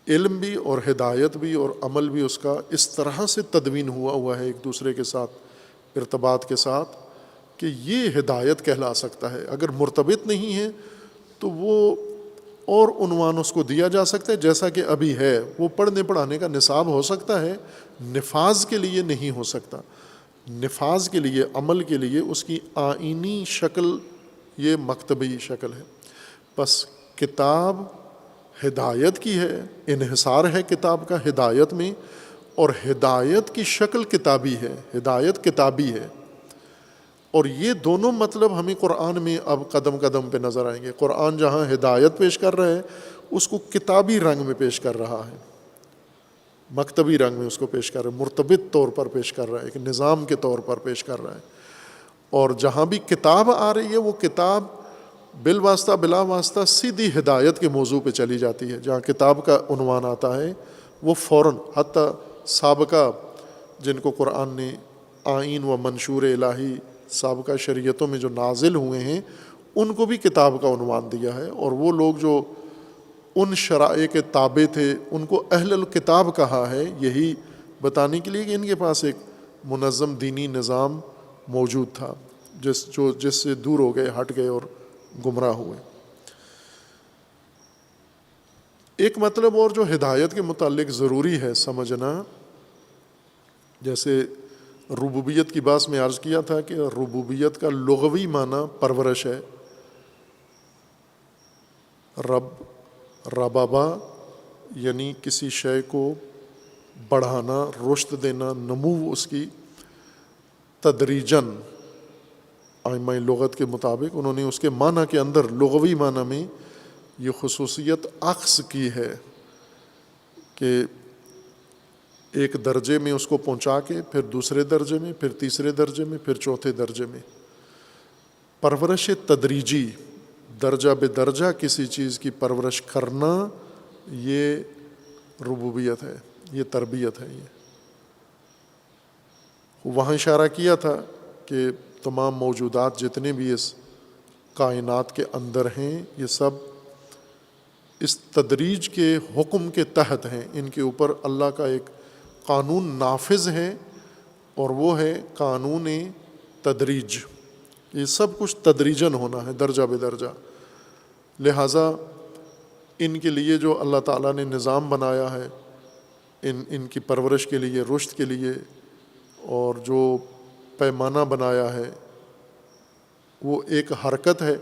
علم بھی اور ہدایت بھی اور عمل بھی اس کا اس طرح سے تدوین ہوا ہے ایک دوسرے کے ساتھ ارتباط کے ساتھ کہ یہ ہدایت کہلا سکتا ہے۔ اگر مرتبط نہیں ہے تو وہ اور عنوان اس کو دیا جا سکتا ہے جیسا کہ ابھی ہے، وہ پڑھنے پڑھانے کا نصاب ہو سکتا ہے، نفاذ کے لیے نہیں ہو سکتا۔ نفاذ کے لیے، عمل کے لیے اس کی آئینی شکل یہ مکتبی شکل ہے۔ بس کتاب ہدایت کی ہے، انحصار ہے کتاب کا ہدایت میں، اور ہدایت کی شکل کتابی ہے، ہدایت کتابی ہے. اور یہ دونوں مطلب ہمیں قرآن میں اب قدم قدم پہ نظر آئیں گے. قرآن جہاں ہدایت پیش کر رہا ہے اس کو کتابی رنگ میں پیش کر رہا ہے، مکتبی رنگ میں اس کو پیش کر رہا ہے، مرتبط طور پر پیش کر رہا ہے، ایک نظام کے طور پر پیش کر رہا ہے. اور جہاں بھی کتاب آ رہی ہے وہ کتاب بالواسطہ بلا واسطہ سیدھی ہدایت کے موضوع پہ چلی جاتی ہے. جہاں کتاب کا عنوان آتا ہے وہ فوراً، حتیٰ سابقہ جن کو قرآن نے آئین و منشور الہی سابقہ شریعتوں میں جو نازل ہوئے ہیں ان کو بھی کتاب کا عنوان دیا ہے. اور وہ لوگ جو ان شرائع کے تابع تھے ان کو اہل الکتاب کہا ہے، یہی بتانے کے لیے کہ ان کے پاس ایک منظم دینی نظام موجود تھا جس سے دور ہو گئے، ہٹ گئے اور گمراہ ہوئے. ایک مطلب اور جو ہدایت کے متعلق ضروری ہے سمجھنا، جیسے ربوبیت کی بات میں عرض کیا تھا کہ ربوبیت کا لغوی معنی پرورش ہے. ربابا یعنی کسی شے کو بڑھانا، رشد دینا، نمو اس کی. تدریجاً ائمہ لغت کے مطابق انہوں نے اس کے معنی کے اندر لغوی معنی میں یہ خصوصیت اخذ کی ہے کہ ایک درجے میں اس کو پہنچا کے پھر دوسرے درجے میں، پھر تیسرے درجے میں، پھر چوتھے درجے میں. پرورش تدریجی، درجہ بے درجہ کسی چیز کی پرورش کرنا، یہ ربوبیت ہے، یہ تربیت ہے. یہ وہاں اشارہ کیا تھا کہ تمام موجودات جتنے بھی اس کائنات کے اندر ہیں یہ سب اس تدریج کے حکم کے تحت ہیں. ان کے اوپر اللہ کا ایک قانون نافذ ہے اور وہ ہے قانون تدریج. یہ سب کچھ تدریجاً ہونا ہے، درجہ بے درجہ. لہٰذا ان کے لیے جو اللہ تعالیٰ نے نظام بنایا ہے ان کی پرورش کے لیے، رشد کے لیے، اور جو پیمانہ بنایا ہے وہ ایک حرکت ہے.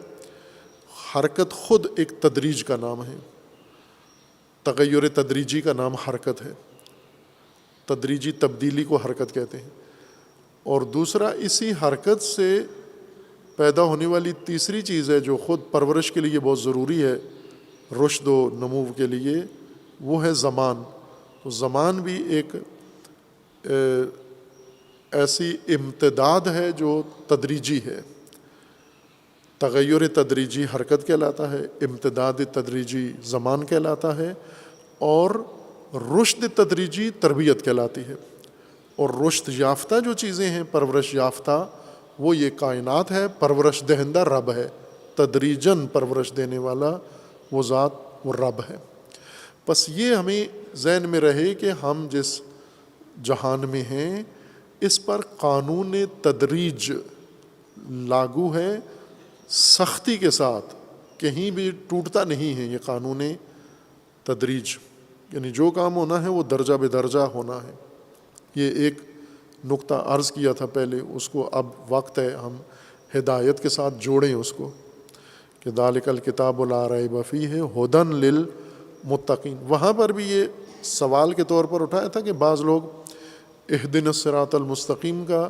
حرکت خود ایک تدریج کا نام ہے، تغیر تدریجی کا نام حرکت ہے. تدریجی تبدیلی کو حرکت کہتے ہیں. اور دوسرا اسی حرکت سے پیدا ہونے والی تیسری چیز ہے جو خود پرورش کے لیے بہت ضروری ہے، رشد و نمو کے لیے، وہ ہے زمان. تو زمان بھی ایک ایسی امتداد ہے جو تدریجی ہے. تغیر تدریجی حرکت کہلاتا ہے، امتداد تدریجی زمان کہلاتا ہے، اور رشد تدریجی تربیت کہلاتی ہے. اور رشد یافتہ جو چیزیں ہیں، پرورش یافتہ، وہ یہ کائنات ہے، پرورش دہندہ رب ہے. تدریجاً پرورش دینے والا وہ ذات، وہ رب ہے. بس یہ ہمیں ذہن میں رہے کہ ہم جس جہان میں ہیں اس پر قانون تدریج لاگو ہے، سختی کے ساتھ، کہیں بھی ٹوٹتا نہیں ہے یہ قانون تدریج. یعنی جو کام ہونا ہے وہ درجہ بے درجہ ہونا ہے. یہ ایک نقطہ عرض کیا تھا پہلے، اس کو اب وقت ہے ہم ہدایت کے ساتھ جوڑیں اس کو، کہ ذالک الکتاب لا ریب فیہ ھدی للمتقین. وہاں پر بھی یہ سوال کے طور پر اٹھایا تھا کہ بعض لوگ اہدنا الصراط المستقیم کا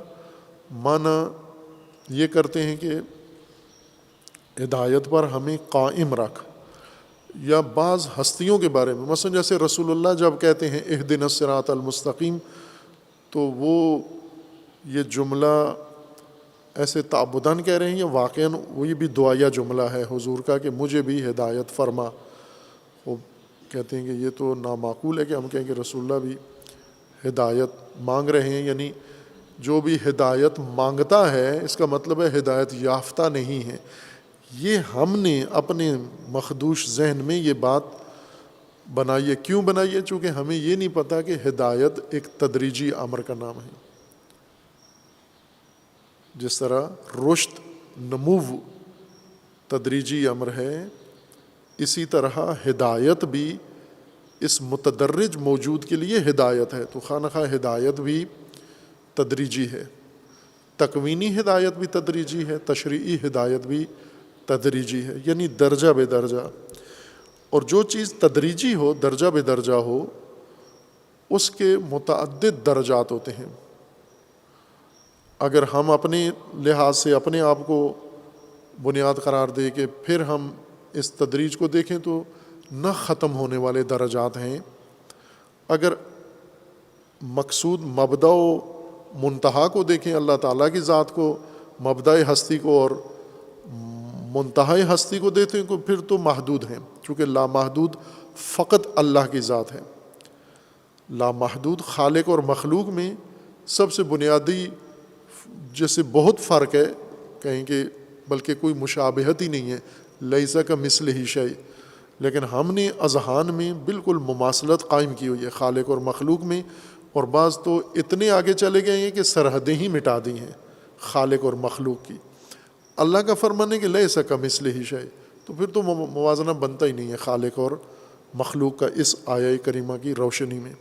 معنی یہ کرتے ہیں کہ ہدایت پر ہمیں قائم رکھ، یا بعض ہستیوں کے بارے میں، مثلا جیسے رسول اللہ جب کہتے ہیں اہدنا الصراط المستقیم، تو وہ یہ جملہ ایسے تعبداً کہہ رہے ہیں یا واقعاً وہی بھی دعائیہ جملہ ہے حضور کا کہ مجھے بھی ہدایت فرما. وہ کہتے ہیں کہ یہ تو نامعقول ہے کہ ہم کہیں کہ رسول اللہ بھی ہدایت مانگ رہے ہیں. یعنی جو بھی ہدایت مانگتا ہے اس کا مطلب ہے ہدایت یافتہ نہیں ہے. یہ ہم نے اپنے مخدوش ذہن میں یہ بات بنائی ہے. کیوں بنائی ہے؟ چونکہ ہمیں یہ نہیں پتہ کہ ہدایت ایک تدریجی امر کا نام ہے. جس طرح رشد، نمو تدریجی امر ہے، اسی طرح ہدایت بھی اس متدرج موجود کے لیے ہدایت ہے. تو خواہ ہدایت بھی تدریجی ہے، تکوینی ہدایت بھی تدریجی ہے، تشریعی ہدایت بھی تدریجی ہے، یعنی درجہ بے درجہ. اور جو چیز تدریجی ہو، درجہ بے درجہ ہو، اس کے متعدد درجات ہوتے ہیں. اگر ہم اپنے لحاظ سے اپنے آپ کو بنیاد قرار دے کہ پھر ہم اس تدریج کو دیکھیں تو نہ ختم ہونے والے درجات ہیں. اگر مقصود مبدا و منتہا کو دیکھیں، اللہ تعالیٰ کی ذات کو، مبدأ ہستی کو اور منتہا ہستی کو دیکھیں تو پھر تو محدود ہیں، چونکہ لامحدود فقط اللہ کی ذات ہے. لامحدود خالق اور مخلوق میں سب سے بنیادی جیسے بہت فرق ہے، کہیں کہ بلکہ کوئی مشابہت ہی نہیں ہے، لیس کمثلہ شیء، لیکن ہم نے اذہان میں بالکل مماثلت قائم کی ہوئی ہے خالق اور مخلوق میں. اور بعض تو اتنے آگے چلے گئے ہیں کہ سرحدیں ہی مٹا دی ہیں خالق اور مخلوق کی. اللہ کا فرمان ہے کہ لیس کمثلہ شیء، تو پھر تو موازنہ بنتا ہی نہیں ہے خالق اور مخلوق کا اس آیہ کریمہ کی روشنی میں.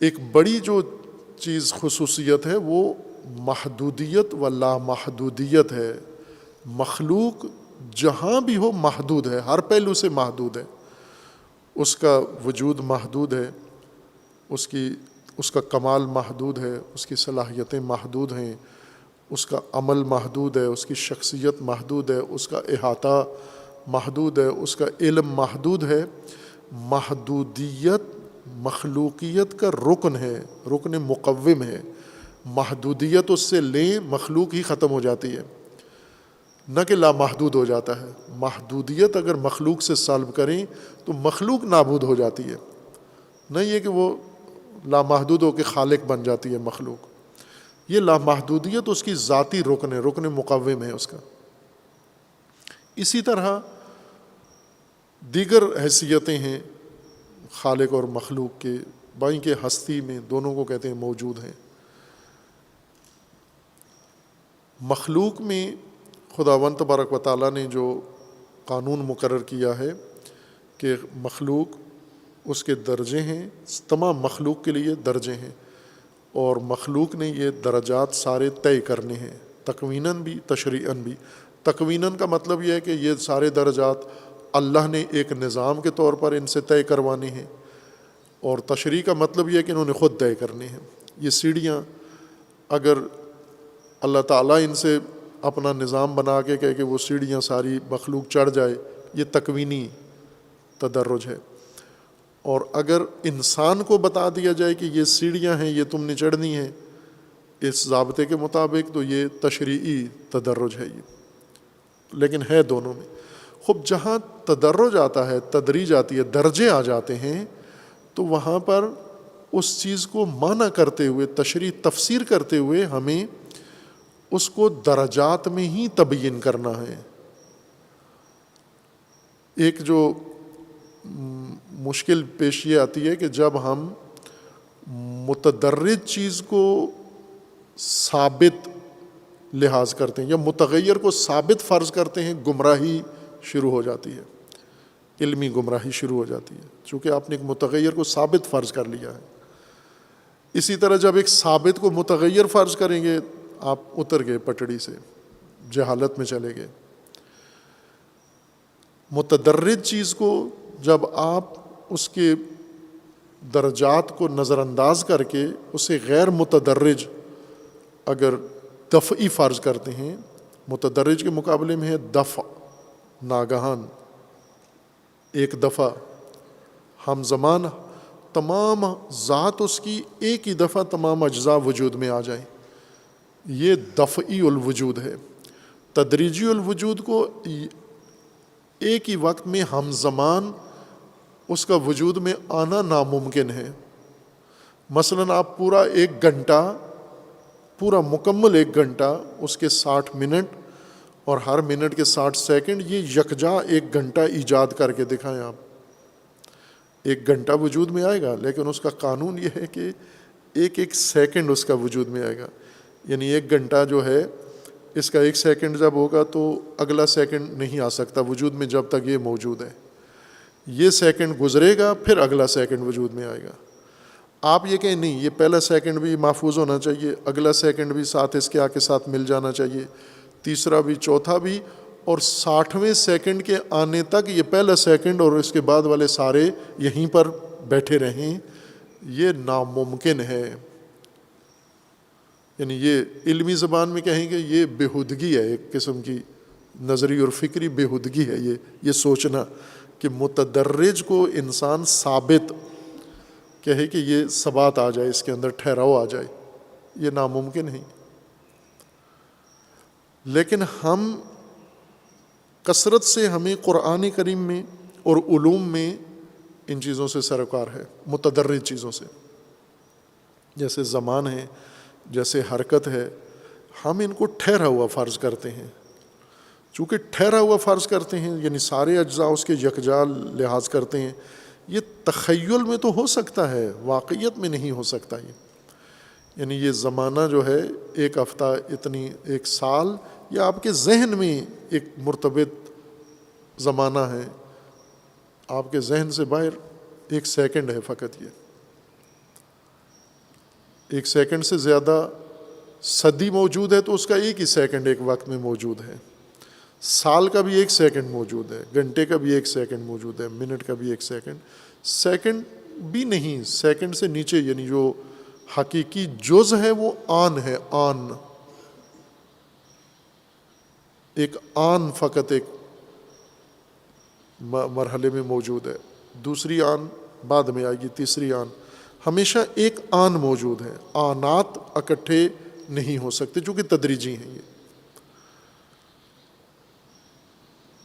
ایک بڑی جو چیز خصوصیت ہے وہ محدودیت و لامحدودیت ہے. مخلوق جہاں بھی ہو محدود ہے، ہر پہلو سے محدود ہے. اس کا وجود محدود ہے، اس کا کمال محدود ہے، اس کی صلاحیتیں محدود ہیں، اس کا عمل محدود ہے، اس کی شخصیت محدود ہے، اس کا احاطہ محدود ہے، اس کا علم محدود ہے. محدودیت مخلوقیت کا رکن ہے، رکن مقوم ہے. محدودیت اس سے لیں مخلوق ہی ختم ہو جاتی ہے، نہ کہ لامحدود ہو جاتا ہے. محدودیت اگر مخلوق سے سلب کریں تو مخلوق نابود ہو جاتی ہے، نہ یہ کہ وہ لامحدود ہو کے خالق بن جاتی ہے مخلوق. یہ لامحدودیت اس کی ذاتی رکن ہے، رکن مقوم ہے اس کا. اسی طرح دیگر حیثیتیں ہیں خالق اور مخلوق کے، بائیں کے ہستی میں دونوں کو کہتے ہیں موجود ہیں. مخلوق میں خداوند تبارک و تعالیٰ نے جو قانون مقرر کیا ہے کہ مخلوق اس کے درجے ہیں، تمام مخلوق کے لیے درجے ہیں، اور مخلوق نے یہ درجات سارے طے کرنے ہیں، تکویناً بھی تشریعاً بھی. تکویناً کا مطلب یہ ہے کہ یہ سارے درجات اللہ نے ایک نظام کے طور پر ان سے طے کروانے ہیں، اور تشریع کا مطلب یہ ہے کہ انہوں نے خود طے کرنے ہیں. یہ سیڑھیاں اگر اللہ تعالیٰ ان سے اپنا نظام بنا کے کہے کہ وہ سیڑھیاں ساری مخلوق چڑھ جائے، یہ تکوینی تدرج ہے. اور اگر انسان کو بتا دیا جائے کہ یہ سیڑھیاں ہیں، یہ تم نے چڑھنی ہیں اس ضابطے کے مطابق، تو یہ تشریعی تدرج ہے. یہ لیکن ہے دونوں میں. خب جہاں تدرج آتا ہے، تدریج آتی ہے، درجے آ جاتے ہیں، تو وہاں پر اس چیز کو معنی کرتے ہوئے، تشریح تفسیر کرتے ہوئے ہمیں اس کو درجات میں ہی تبیین کرنا ہے. ایک جو مشکل پیش یہ آتی ہے کہ جب ہم متدرج چیز کو ثابت لحاظ کرتے ہیں یا متغیر کو ثابت فرض کرتے ہیں، گمراہی شروع ہو جاتی ہے، علمی گمراہی شروع ہو جاتی ہے، چونکہ آپ نے ایک متغیر کو ثابت فرض کر لیا ہے. اسی طرح جب ایک ثابت کو متغیر فرض کریں گے، آپ اتر گئے پٹڑی سے، جہالت میں چلے گئے. متدرج چیز کو جب آپ اس کے درجات کو نظر انداز کر کے اسے غیر متدرج اگر دفعی فرض کرتے ہیں، متدرج کے مقابلے میں ہے دفع، ناگہان، ایک دفعہ، ہم زمان، تمام ذات اس کی ایک ہی دفعہ تمام اجزاء وجود میں آ جائیں، یہ دفعی الوجود ہے. تدریجی الوجود کو ایک ہی وقت میں ہم زمان اس کا وجود میں آنا ناممکن ہے. مثلاً آپ پورا ایک گھنٹہ، پورا مکمل ایک گھنٹہ، اس کے 60 منٹ اور ہر منٹ کے 60 سیکنڈ، یہ یکجا ایک گھنٹہ ایجاد کر کے دکھائیں آپ، ایک گھنٹہ وجود میں آئے گا، لیکن اس کا قانون یہ ہے کہ ایک ایک سیکنڈ اس کا وجود میں آئے گا. یعنی ایک گھنٹہ جو ہے، اس کا ایک سیکنڈ جب ہوگا تو اگلا سیکنڈ نہیں آ سکتا وجود میں جب تک یہ موجود ہے. یہ سیکنڈ گزرے گا، پھر اگلا سیکنڈ وجود میں آئے گا. آپ یہ کہیں نہیں، یہ پہلا سیکنڈ بھی محفوظ ہونا چاہیے، اگلا سیکنڈ بھی ساتھ اس کے آ کے ساتھ مل جانا چاہیے، تیسرا بھی، چوتھا بھی، اور 60ویں سیکنڈ کے آنے تک یہ پہلا سیکنڈ اور اس کے بعد والے سارے یہیں پر بیٹھے رہیں، یہ ناممکن ہے. یعنی یہ علمی زبان میں کہیں گے یہ بےہودگی ہے، ایک قسم کی نظری اور فکری بےہودگی ہے یہ سوچنا کہ متدرج کو انسان ثابت کہے کہ یہ ثبات آ جائے، اس کے اندر ٹھہراؤ آ جائے، یہ ناممکن ہے. لیکن ہم کثرت سے ہمیں قرآن کریم میں اور علوم میں ان چیزوں سے سروکار ہے، متدرج چیزوں سے، جیسے زمان ہے، جیسے حرکت ہے، ہم ان کو ٹھہرا ہوا فرض کرتے ہیں. چونکہ ٹھہرا ہوا فرض کرتے ہیں یعنی سارے اجزاء اس کے یکجا لحاظ کرتے ہیں، یہ تخیل میں تو ہو سکتا ہے، واقعیت میں نہیں ہو سکتا. یعنی یہ زمانہ جو ہے، ایک ہفتہ اتنی، ایک سال، یا آپ کے ذہن میں ایک مرتبط زمانہ ہے، آپ کے ذہن سے باہر ایک سیکنڈ ہے فقط. یہ ایک سیکنڈ سے زیادہ صدی موجود ہے تو اس کا ایک ہی سیکنڈ ایک وقت میں موجود ہے. سال کا بھی ایک سیکنڈ موجود ہے، گھنٹے کا بھی ایک سیکنڈ موجود ہے، منٹ کا بھی ایک سیکنڈ. سیکنڈ بھی نہیں، سیکنڈ سے نیچے یعنی جو حقیقی جز ہے وہ آن ہے. آن ایک آن فقط ایک مرحلے میں موجود ہے، دوسری آن بعد میں آئے گی، تیسری آن. ہمیشہ ایک آن موجود ہے، آنات اکٹھے نہیں ہو سکتے چونکہ تدریجی ہیں. یہ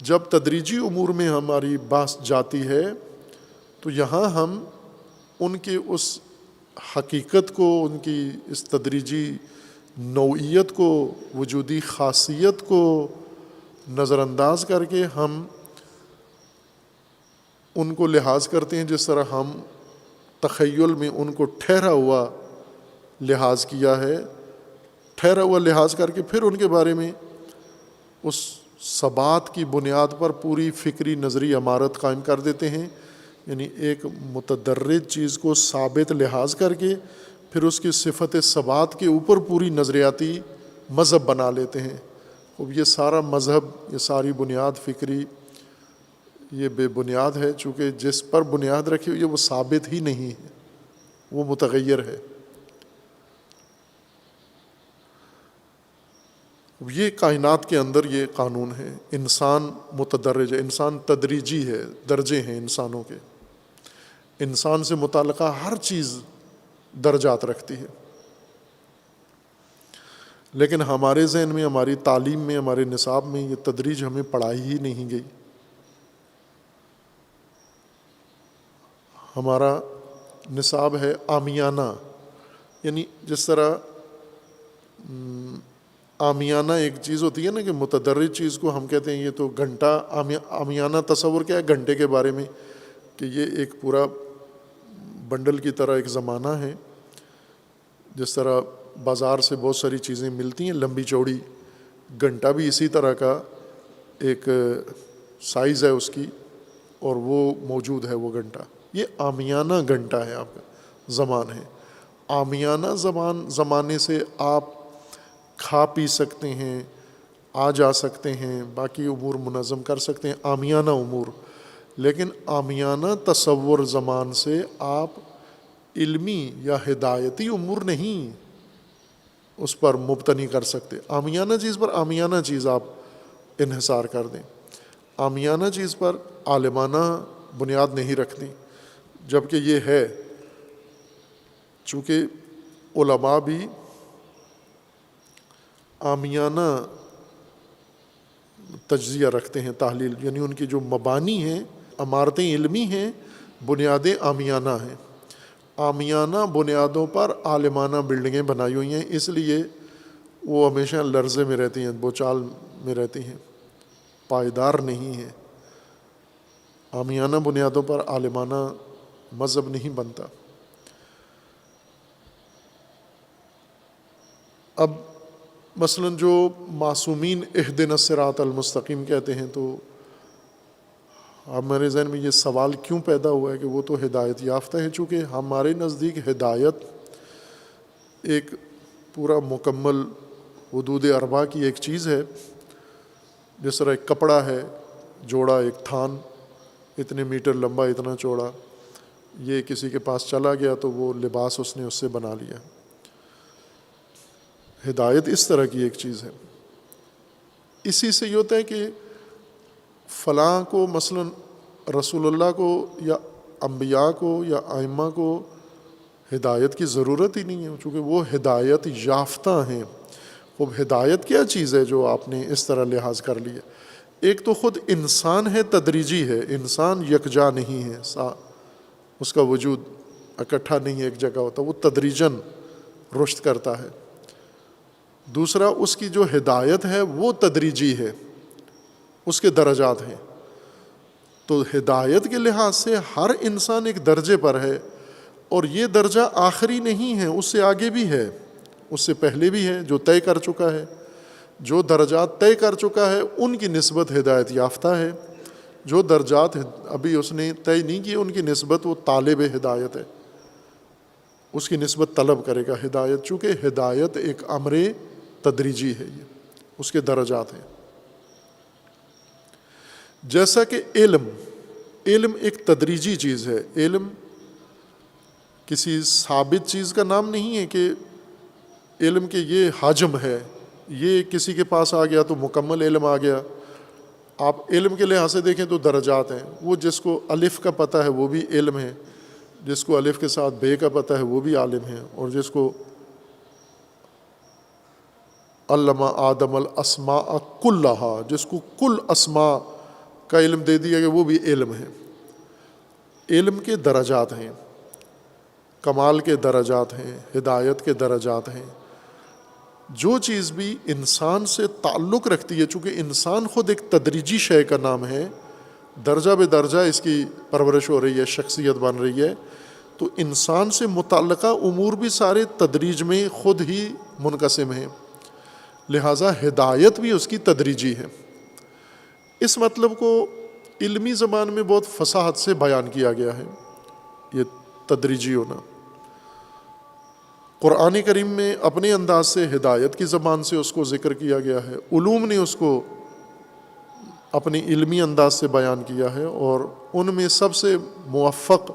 جب تدریجی امور میں ہماری بات جاتی ہے تو یہاں ہم ان کے اس حقیقت کو، ان کی اس تدریجی نوعیت کو، وجودی خاصیت کو نظر انداز کر کے ہم ان کو لحاظ کرتے ہیں جس طرح ہم تخیل میں ان کو ٹھہرا ہوا لحاظ کیا ہے. ٹھہرا ہوا لحاظ کر کے پھر ان کے بارے میں اس ثبات کی بنیاد پر پوری فکری نظری عمارت قائم کر دیتے ہیں. یعنی ایک متدرج چیز کو ثابت لحاظ کر کے پھر اس کی صفت ثبات کے اوپر پوری نظریاتی مذہب بنا لیتے ہیں. اب یہ سارا مذہب، یہ ساری بنیاد فکری، یہ بے بنیاد ہے، چونکہ جس پر بنیاد رکھی ہوئی ہے وہ ثابت ہی نہیں ہے، وہ متغیر ہے. یہ کائنات کے اندر یہ قانون ہے. انسان متدرج ہے، انسان تدریجی ہے، درجے ہیں انسانوں کے. انسان سے متعلقہ ہر چیز درجات رکھتی ہے، لیکن ہمارے ذہن میں، ہماری تعلیم میں، ہمارے نصاب میں یہ تدریج ہمیں پڑھائی ہی نہیں گئی. ہمارا نصاب ہے عامیانہ، یعنی جس طرح عامیانہ ایک چیز ہوتی ہے نا کہ متدرج چیز کو ہم کہتے ہیں یہ تو گھنٹہ. عامیانہ تصور کیا ہے گھنٹے کے بارے میں کہ یہ ایک پورا بنڈل کی طرح ایک زمانہ ہے. جس طرح بازار سے بہت ساری چیزیں ملتی ہیں لمبی چوڑی، گھنٹہ بھی اسی طرح کا ایک سائز ہے اس کی اور وہ موجود ہے وہ گھنٹہ. یہ عامیانہ گھنٹہ ہے، آپ کا زمان ہے. عامیانہ زمانے سے آپ کھا پی سکتے ہیں، آ جا سکتے ہیں، باقی امور منظم کر سکتے ہیں، عامیانہ امور. لیکن عامیانہ تصور زمان سے آپ علمی یا ہدایتی امور نہیں اس پر مبتنی کر سکتے. عامیانہ چیز پر عامیانہ چیز آپ انحصار کر دیں، عامیانہ چیز پر عالمانہ بنیاد نہیں رکھتی. جبکہ یہ ہے، چونکہ علماء بھی عامیانہ تجزیہ رکھتے ہیں، تحلیل، یعنی ان کی جو مبانی ہیں، عمارتیں علمی ہیں، بنیادیں عامیانہ ہیں. عامیانہ بنیادوں پر عالمانہ بلڈنگیں بنائی ہوئی ہیں، اس لیے وہ ہمیشہ لرزے میں رہتی ہیں، بوچال میں رہتی ہیں، پائیدار نہیں ہیں. عامیانہ بنیادوں پر عالمانہ مذہب نہیں بنتا. اب مثلا جو معصومین اہدنا الصراط المستقیم کہتے ہیں، تو ہمارے ذہن میں یہ سوال کیوں پیدا ہوا ہے کہ وہ تو ہدایت یافتہ ہے. چونکہ ہمارے نزدیک ہدایت ایک پورا مکمل حدود اربع کی ایک چیز ہے، جس طرح ایک کپڑا ہے جوڑا، ایک تھان اتنے میٹر لمبا اتنا چوڑا، یہ کسی کے پاس چلا گیا تو وہ لباس اس نے اس سے بنا لیا۔ ہدایت اس طرح کی ایک چیز ہے۔ اسی سے یہ ہوتا ہے کہ فلاں کو مثلا رسول اللہ کو یا انبیاء کو یا ائمہ کو ہدایت کی ضرورت ہی نہیں ہے، چونکہ وہ ہدایت یافتہ ہیں۔ اب ہدایت کیا چیز ہے جو آپ نے اس طرح لحاظ کر لیا؟ ایک تو خود انسان ہے، تدریجی ہے، انسان یکجا نہیں ہے، اس کا وجود اکٹھا نہیں ہے، ایک جگہ ہوتا، وہ تدریجاً رشد کرتا ہے۔ دوسرا، اس کی جو ہدایت ہے وہ تدریجی ہے، اس کے درجات ہیں۔ تو ہدایت کے لحاظ سے ہر انسان ایک درجے پر ہے، اور یہ درجہ آخری نہیں ہے، اس سے آگے بھی ہے، اس سے پہلے بھی ہے جو طے کر چکا ہے۔ جو درجات طے کر چکا ہے ان کی نسبت ہدایت یافتہ ہے، جو درجات ابھی اس نے طے نہیں کیے ان کی نسبت وہ طالب ہدایت ہے، اس کی نسبت طلب کرے گا ہدایت، چونکہ ہدایت ایک امر تدریجی ہے، یہ اس کے درجات ہیں۔ جیسا کہ علم ایک تدریجی چیز ہے، علم کسی ثابت چیز کا نام نہیں ہے کہ علم کے یہ حجم ہے، یہ کسی کے پاس آ گیا تو مکمل علم آ گیا۔ آپ علم کے لحاظ سے دیکھیں تو درجات ہیں، وہ جس کو الف کا پتہ ہے وہ بھی علم ہے، جس کو الف کے ساتھ بے کا پتہ ہے وہ بھی عالم ہے، اور جس کو علمہ آدم الاسماء کلہا، جس کو کل اسماء کا علم دے دیا کہ وہ بھی علم ہے۔ علم کے درجات ہیں، کمال کے درجات ہیں، ہدایت کے درجات ہیں۔ جو چیز بھی انسان سے تعلق رکھتی ہے، چونکہ انسان خود ایک تدریجی شے کا نام ہے، درجہ بے درجہ اس کی پرورش ہو رہی ہے، شخصیت بن رہی ہے، تو انسان سے متعلقہ امور بھی سارے تدریج میں خود ہی منقسم ہیں، لہٰذا ہدایت بھی اس کی تدریجی ہے۔ اس مطلب کو علمی زبان میں بہت فصاحت سے بیان کیا گیا ہے، یہ تدریجی ہونا۔ قرآن کریم میں اپنے انداز سے ہدایت کی زبان سے اس کو ذکر کیا گیا ہے، علوم نے اس کو اپنی علمی انداز سے بیان کیا ہے، اور ان میں سب سے موفق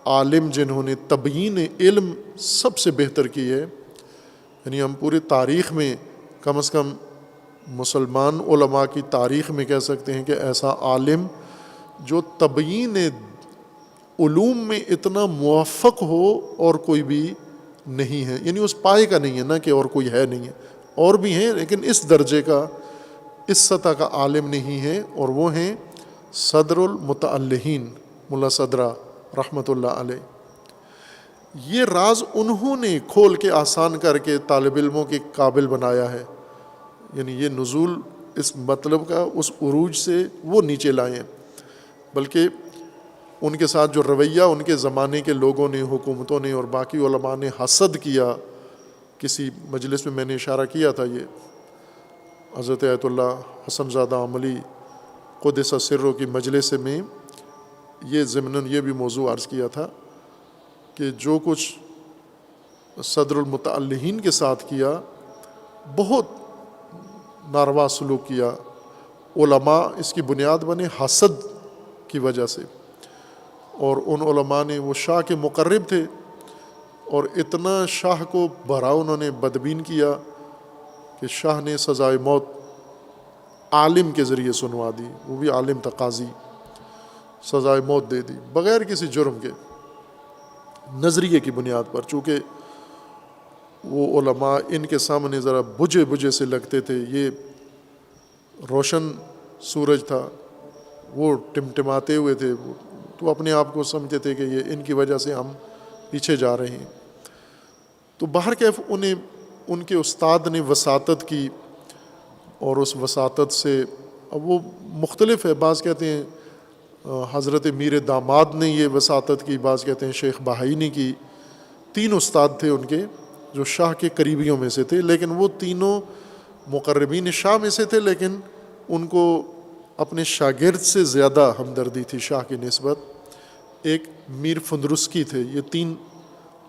عالم جنہوں نے تبیین علم سب سے بہتر کی ہے، یعنی ہم پوری تاریخ میں کم از کم مسلمان علماء کی تاریخ میں کہہ سکتے ہیں کہ ایسا عالم جو تبیین علوم میں اتنا موفق ہو اور کوئی بھی نہیں ہے، یعنی اس پائے کا نہیں ہے، نہ کہ اور کوئی ہے نہیں ہے، اور بھی ہیں لیکن اس درجے کا، اس سطح کا عالم نہیں ہے، اور وہ ہیں صدر المتعلہین ملا صدرہ رحمۃ اللہ علیہ۔ یہ راز انہوں نے کھول کے آسان کر کے طالب علموں کے قابل بنایا ہے، یعنی یہ نزول اس مطلب کا اس عروج سے وہ نیچے لائے ہیں، بلکہ ان کے ساتھ جو رویہ ان کے زمانے کے لوگوں نے، حکومتوں نے اور باقی علماء نے حسد کیا، کسی مجلس میں نے اشارہ کیا تھا، یہ حضرت آیت اللہ حسن زادہ عملی قدس سرہ کی مجلس میں یہ ضمناً یہ بھی موضوع عرض کیا تھا کہ جو کچھ صدر المتعلہین کے ساتھ کیا، بہت ناروا سلوک کیا، علماء اس کی بنیاد بنے حسد کی وجہ سے، اور ان علماء نے، وہ شاہ کے مقرب تھے، اور اتنا شاہ کو بھرا انہوں نے بدبین کیا کہ شاہ نے سزائے موت عالم کے ذریعے سنوا دی، وہ بھی عالم تھا، قاضی، سزائے موت دے دی بغیر کسی جرم کے، نظریے کی بنیاد پر، چونکہ وہ علماء ان کے سامنے ذرا بجھے بجھے سے لگتے تھے، یہ روشن سورج تھا، وہ ٹمٹماتے ہوئے تھے، تو اپنے آپ کو سمجھتے تھے کہ یہ ان کی وجہ سے ہم پیچھے جا رہے ہیں۔ تو بہرکیف انہیں ان کے استاد نے وساطت کی، اور اس وساطت سے اب وہ مختلف ہے، بعض کہتے ہیں حضرت میر داماد نے یہ وساطت کی، بعض کہتے ہیں شیخ بہائی نے کی، 3 استاد تھے ان کے جو شاہ کے قریبیوں میں سے تھے، لیکن وہ تینوں مقربین شاہ میں سے تھے، لیکن ان کو اپنے شاگرد سے زیادہ ہمدردی تھی شاہ کی نسبت۔ ایک میر فندرسکی تھے، یہ 3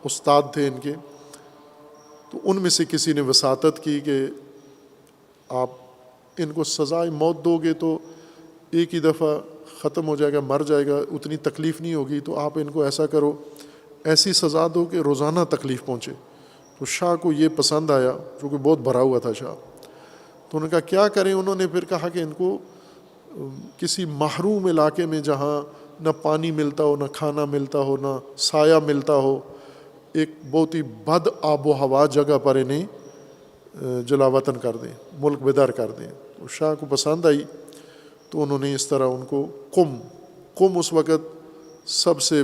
استاد تھے ان کے، تو ان میں سے کسی نے وساطت کی کہ آپ ان کو سزائے موت دو گے تو ایک ہی دفعہ ختم ہو جائے گا، مر جائے گا، اتنی تکلیف نہیں ہوگی، تو آپ ان کو ایسا کرو، ایسی سزا دو کہ روزانہ تکلیف پہنچے۔ تو شاہ کو یہ پسند آیا، چونکہ بہت بھرا ہوا تھا شاہ۔ تو انہوں نے کہا کیا کریں؟ انہوں نے پھر کہا کہ ان کو کسی محروم علاقے میں جہاں نہ پانی ملتا ہو، نہ کھانا ملتا ہو، نہ سایہ ملتا ہو، ایک بہت ہی بد آب و ہوا جگہ پر انہیں جلا وطن کر دیں، ملک بدر کر دیں۔ تو شاہ کو پسند آئی، تو انہوں نے اس طرح ان کو قم اس وقت سب سے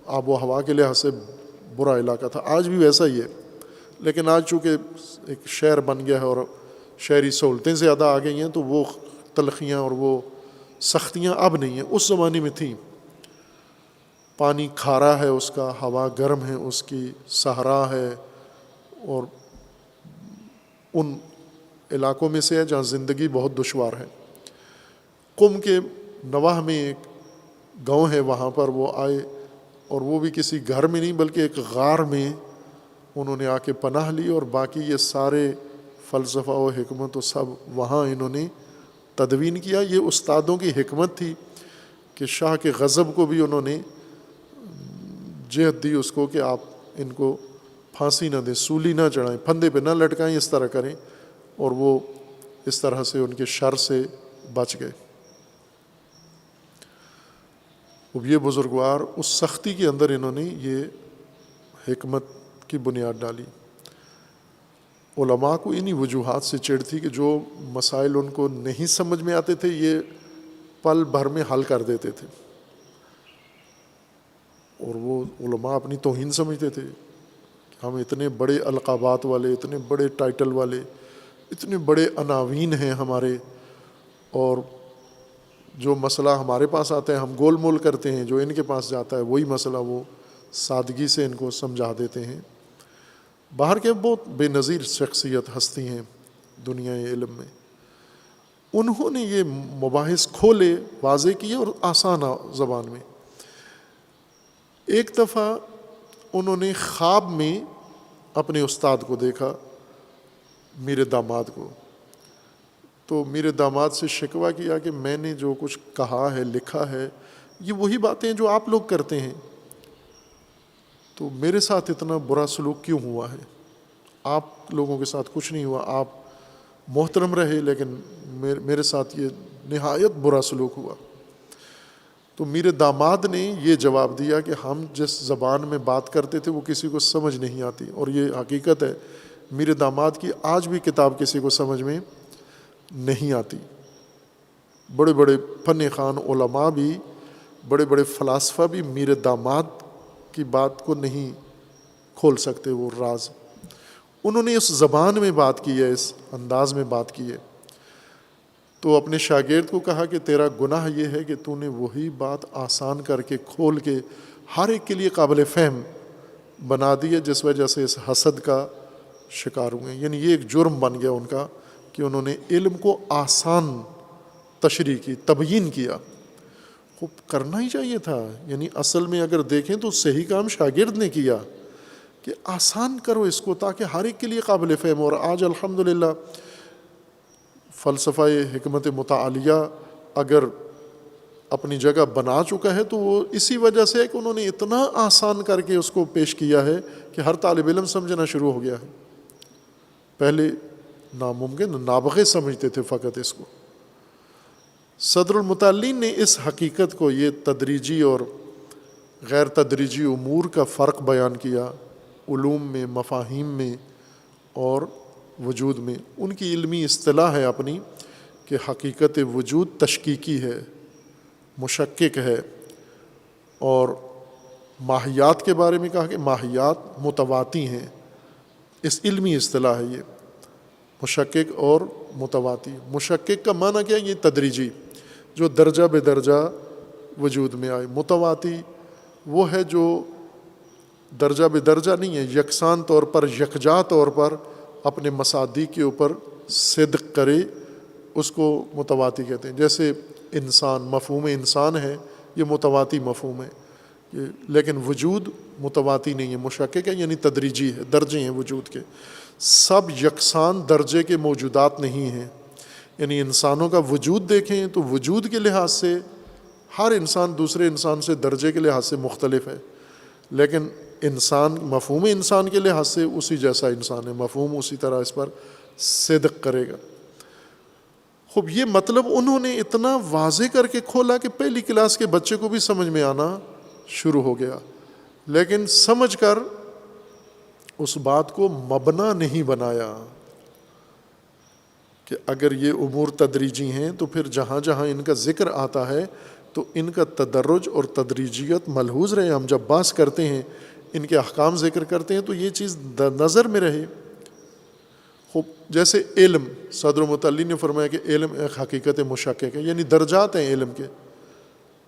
آب و ہوا کے لحاظ سے برا علاقہ تھا، آج بھی ویسا ہی ہے، لیکن آج چونکہ ایک شہر بن گیا ہے اور شہری سہولتیں زیادہ آ گئی ہیں، تو وہ تلخیاں اور وہ سختیاں اب نہیں ہیں، اس زمانے میں تھیں۔ پانی کھارا ہے اس کا، ہوا گرم ہے اس کی، صحرا ہے، اور ان علاقوں میں سے ہے جہاں زندگی بہت دشوار ہے۔ قم کے نواح میں ایک گاؤں ہے، وہاں پر وہ آئے، اور وہ بھی کسی گھر میں نہیں بلکہ ایک غار میں انہوں نے آ کے پناہ لی، اور باقی یہ سارے فلسفہ و حکمت و سب وہاں انہوں نے تدوین کیا۔ یہ استادوں کی حکمت تھی کہ شاہ کے غضب کو بھی انہوں نے جہد دی اس کو کہ آپ ان کو پھانسی نہ دیں، سولی نہ چڑھائیں، پھندے پہ نہ لٹکائیں، اس طرح کریں، اور وہ اس طرح سے ان کے شر سے بچ گئے۔ اب یہ بزرگوار اس سختی کے اندر انہوں نے یہ حکمت کی بنیاد ڈالی۔ علماء کو انہی وجوہات سے چڑ تھی کہ جو مسائل ان کو نہیں سمجھ میں آتے تھے یہ پل بھر میں حل کر دیتے تھے، اور وہ علماء اپنی توہین سمجھتے تھے کہ ہم اتنے بڑے القابات والے، اتنے بڑے ٹائٹل والے، اتنے بڑے عناوین ہیں ہمارے، اور جو مسئلہ ہمارے پاس آتا ہے ہم گول مول کرتے ہیں، جو ان کے پاس جاتا ہے وہی مسئلہ وہ سادگی سے ان کو سمجھا دیتے ہیں۔ باہر کے بہت بے نظیر شخصیت ہستی ہیں دنیا علم میں، انہوں نے یہ مباحث کھولے، واضح کیے، اور آسان زبان میں۔ ایک دفعہ انہوں نے خواب میں اپنے استاد کو دیکھا، میرے داماد کو، تو میرے داماد سے شکوہ کیا کہ میں نے جو کچھ کہا ہے، لکھا ہے، یہ وہی باتیں جو آپ لوگ کرتے ہیں، تو میرے ساتھ اتنا برا سلوک کیوں ہوا ہے؟ آپ لوگوں کے ساتھ کچھ نہیں ہوا، آپ محترم رہے، لیکن میرے ساتھ یہ نہایت برا سلوک ہوا۔ تو میرے داماد نے یہ جواب دیا کہ ہم جس زبان میں بات کرتے تھے وہ کسی کو سمجھ نہیں آتی، اور یہ حقیقت ہے، میرے داماد کی آج بھی کتاب کسی کو سمجھ میں نہیں آتی۔ بڑے بڑے فن خوان علماء بھی، بڑے بڑے فلاسفہ بھی میرے داماد کی بات کو نہیں کھول سکتے، وہ راز۔ انہوں نے اس زبان میں بات کی ہے، اس انداز میں بات کی ہے۔ تو اپنے شاگرد کو کہا کہ تیرا گناہ یہ ہے کہ تو نے وہی بات آسان کر کے کھول کے ہر ایک کے لیے قابل فہم بنا دی ہے، جس وجہ سے اس حسد کا شکار ہوئے۔ یعنی یہ ایک جرم بن گیا ان کا کہ انہوں نے علم کو آسان تشریح کی، تبیین کیا۔ خوب کرنا ہی چاہیے تھا، یعنی اصل میں اگر دیکھیں تو صحیح کام شاگرد نے کیا کہ آسان کرو اس کو تاکہ ہر ایک کے لیے قابل فہم ہو۔ اور آج الحمدللہ فلسفہ حکمت متعالیہ اگر اپنی جگہ بنا چکا ہے تو وہ اسی وجہ سے ہے کہ انہوں نے اتنا آسان کر کے اس کو پیش کیا ہے کہ ہر طالب علم سمجھنا شروع ہو گیا ہے۔ پہلے ناممکن، نابغے سمجھتے تھے فقط اس کو۔ صدر المتعلین نے اس حقیقت کو، یہ تدریجی اور غیر تدریجی امور کا فرق بیان کیا، علوم میں، مفاہیم میں اور وجود میں۔ ان کی علمی اصطلاح ہے اپنی کہ حقیقت وجود تشکیکی ہے، مشکک ہے، اور ماہیات کے بارے میں کہا کہ ماہیات متواتی ہیں۔ اس علمی اصطلاح ہے یہ، مشکک اور متواتی۔ مشکک کا معنی کیا ہے؟ یہ تدریجی، جو درجہ بے درجہ وجود میں آئے۔ متواتی وہ ہے جو درجہ بے درجہ نہیں ہے، یکساں طور پر، یکجا طور پر اپنے مصادیق کے اوپر صدق کرے، اس کو متواتی کہتے ہیں۔ جیسے انسان، مفہوم انسان ہے، یہ متواتی مفہوم ہے، لیکن وجود متواتی نہیں ہے، مشکک ہے، یعنی تدریجی ہے، درجے ہیں وجود کے، سب یکساں درجے کے موجودات نہیں ہیں۔ یعنی انسانوں کا وجود دیکھیں تو وجود کے لحاظ سے ہر انسان دوسرے انسان سے درجے کے لحاظ سے مختلف ہے، لیکن انسان مفہوم انسان کے لحاظ سے اسی جیسا انسان ہے، مفہوم اسی طرح اس پر صدق کرے گا۔ خوب یہ مطلب انہوں نے اتنا واضح کر کے کھولا کہ پہلی کلاس کے بچے کو بھی سمجھ میں آنا شروع ہو گیا، لیکن سمجھ کر اس بات کو مبنا نہیں بنایا کہ اگر یہ امور تدریجی ہیں تو پھر جہاں جہاں ان کا ذکر آتا ہے تو ان کا تدرج اور تدریجیت ملحوظ رہے، ہم جب بحث کرتے ہیں ان کے احکام ذکر کرتے ہیں تو یہ چیز نظر میں رہے۔ خوب جیسے علم، صدر متعلی نے فرمایا کہ علم ایک حقیقت مشکک ہے، یعنی درجات ہیں علم کے،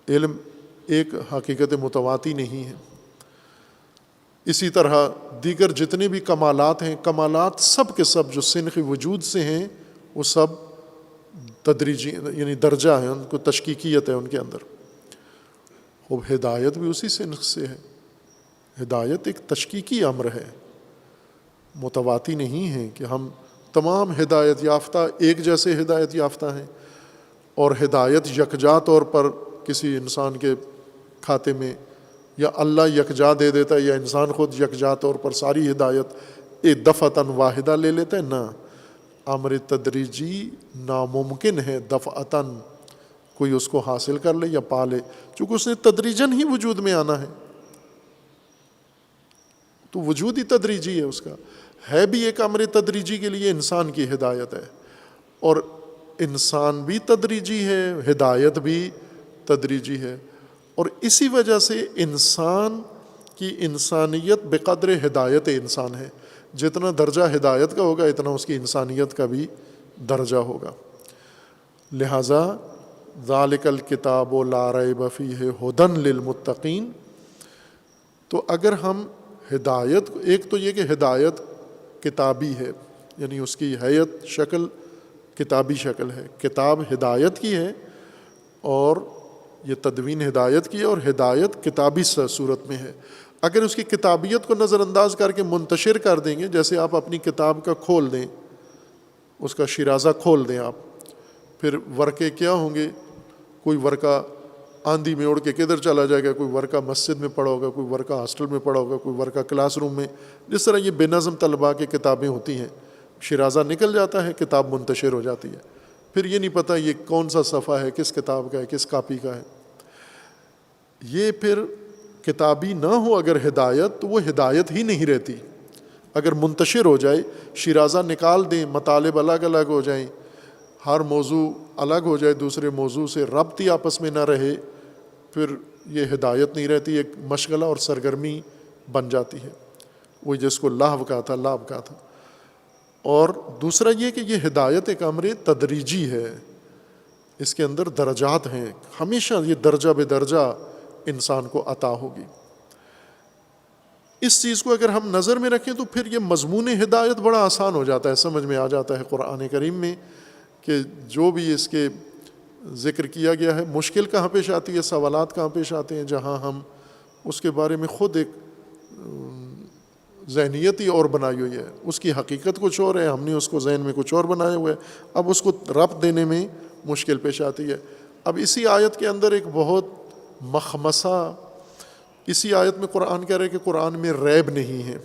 علم ایک حقیقت متواتی نہیں ہے۔ اسی طرح دیگر جتنے بھی کمالات ہیں، کمالات سب کے سب جو سنخ وجود سے ہیں وہ سب تدریجی یعنی درجہ ہے، ان کو تشکیکیت ہے ان کے اندر۔ خوب ہدایت بھی اسی سنخ سے ہے، ہدایت ایک تشکیکی امر ہے، متواتی نہیں ہے کہ ہم تمام ہدایت یافتہ ایک جیسے ہدایت یافتہ ہیں، اور ہدایت یکجا طور پر کسی انسان کے کھاتے میں یا اللہ یکجا دے دیتا ہے یا انسان خود یکجا طور پر ساری ہدایت ایک دفعتاً واحدہ لے لیتا ہے، نہ، امر تدریجی ناممکن ہے دفعتاً کوئی اس کو حاصل کر لے یا پا لے، چونکہ اس نے تدریجاً ہی وجود میں آنا ہے، تو وجود ہی تدریجی ہے، اس کا ہے بھی ایک امر تدریجی کے لیے انسان کی ہدایت ہے، اور انسان بھی تدریجی ہے، ہدایت بھی تدریجی ہے، اور اسی وجہ سے انسان کی انسانیت بقدر ہدایت انسان ہے، جتنا درجہ ہدایت کا ہوگا اتنا اس کی انسانیت کا بھی درجہ ہوگا۔ لہٰذا ذالک الکتاب لا ریب فیہ ھدی للمتقین، تو اگر ہم ہدایت، ایک تو یہ کہ ہدایت کتابی ہے، یعنی اس کی حیت شکل کتابی شکل ہے، کتاب ہدایت کی ہے اور یہ تدوین ہدایت کی ہے، اور ہدایت کتابی صورت میں ہے۔ اگر اس کی کتابیت کو نظر انداز کر کے منتشر کر دیں گے، جیسے آپ اپنی کتاب کا کھول دیں، اس کا شیرازہ کھول دیں آپ، پھر ورقے کیا ہوں گے، کوئی ورقہ آندھی میں اڑ کے کدھر چلا جائے گا، کوئی ورقہ مسجد میں پڑا ہوگا، کوئی ورقہ ہاسٹل میں پڑا ہوگا، کوئی ورقہ کلاس روم میں، جس طرح یہ بے نظم طلباء کی کتابیں ہوتی ہیں، شیرازہ نکل جاتا ہے، کتاب منتشر ہو جاتی ہے، پھر یہ نہیں پتہ یہ کون سا صفحہ ہے، کس کتاب کا ہے، کس کاپی کا ہے۔ یہ پھر کتابی نہ ہو اگر ہدایت تو وہ ہدایت ہی نہیں رہتی۔ اگر منتشر ہو جائے، شیرازہ نکال دیں، مطالب الگ الگ ہو جائیں، ہر موضوع الگ ہو جائے، دوسرے موضوع سے ربط ہی آپس میں نہ رہے، پھر یہ ہدایت نہیں رہتی، ایک مشغلہ اور سرگرمی بن جاتی ہے، وہ جس کو لہو کہا تھا، لعب کہا تھا۔ اور دوسرا یہ کہ یہ ہدایت ایک امر تدریجی ہے، اس کے اندر درجات ہیں، ہمیشہ یہ درجہ بے درجہ انسان کو عطا ہوگی۔ اس چیز کو اگر ہم نظر میں رکھیں تو پھر یہ مضمون ہدایت بڑا آسان ہو جاتا ہے، سمجھ میں آ جاتا ہے قرآن کریم میں کہ جو بھی اس کے ذکر کیا گیا ہے، مشکل کہاں پیش آتی ہے، سوالات کہاں پیش آتے ہیں، جہاں ہم اس کے بارے میں خود ایک ذہنیت ہی اور بنائی ہوئی ہے، اس کی حقیقت کچھ اور ہے، ہم نے اس کو ذہن میں کچھ اور بنایا ہوا ہے، اب اس کو ربط دینے میں مشکل پیش آتی ہے۔ اب اسی آیت کے اندر ایک بہت مخمصہ، اسی آیت میں قرآن کہہ رہے کہ قرآن میں ریب نہیں ہے،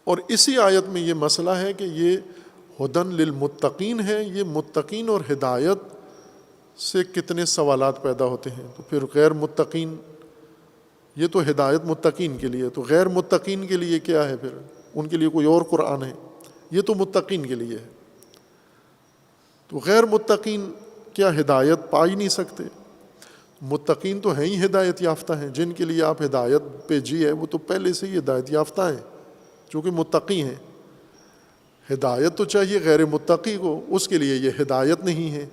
اور اسی آیت میں یہ مسئلہ ہے کہ یہ ھدی للمتقین ہے، یہ متقین اور ہدایت سے کتنے سوالات پیدا ہوتے ہیں، تو پھر غیر متقین، یہ تو ہدایت متقین کے لیے، تو غیر متقین کے لیے کیا ہے، پھر ان کے لیے کوئی اور قرآن ہے، یہ تو متقین کے لیے ہے، تو غیر متقین کیا ہدایت پا ہی نہیں سکتے؟ متقین تو ہیں ہی ہدایت یافتہ ہیں، جن کے لیے آپ ہدایت بھیجی ہے وہ تو پہلے سے ہی ہدایت یافتہ ہیں، چونکہ متقی ہیں۔ ہدایت تو چاہیے غیر متقی کو، اس کے لیے یہ ہدایت نہیں ہے،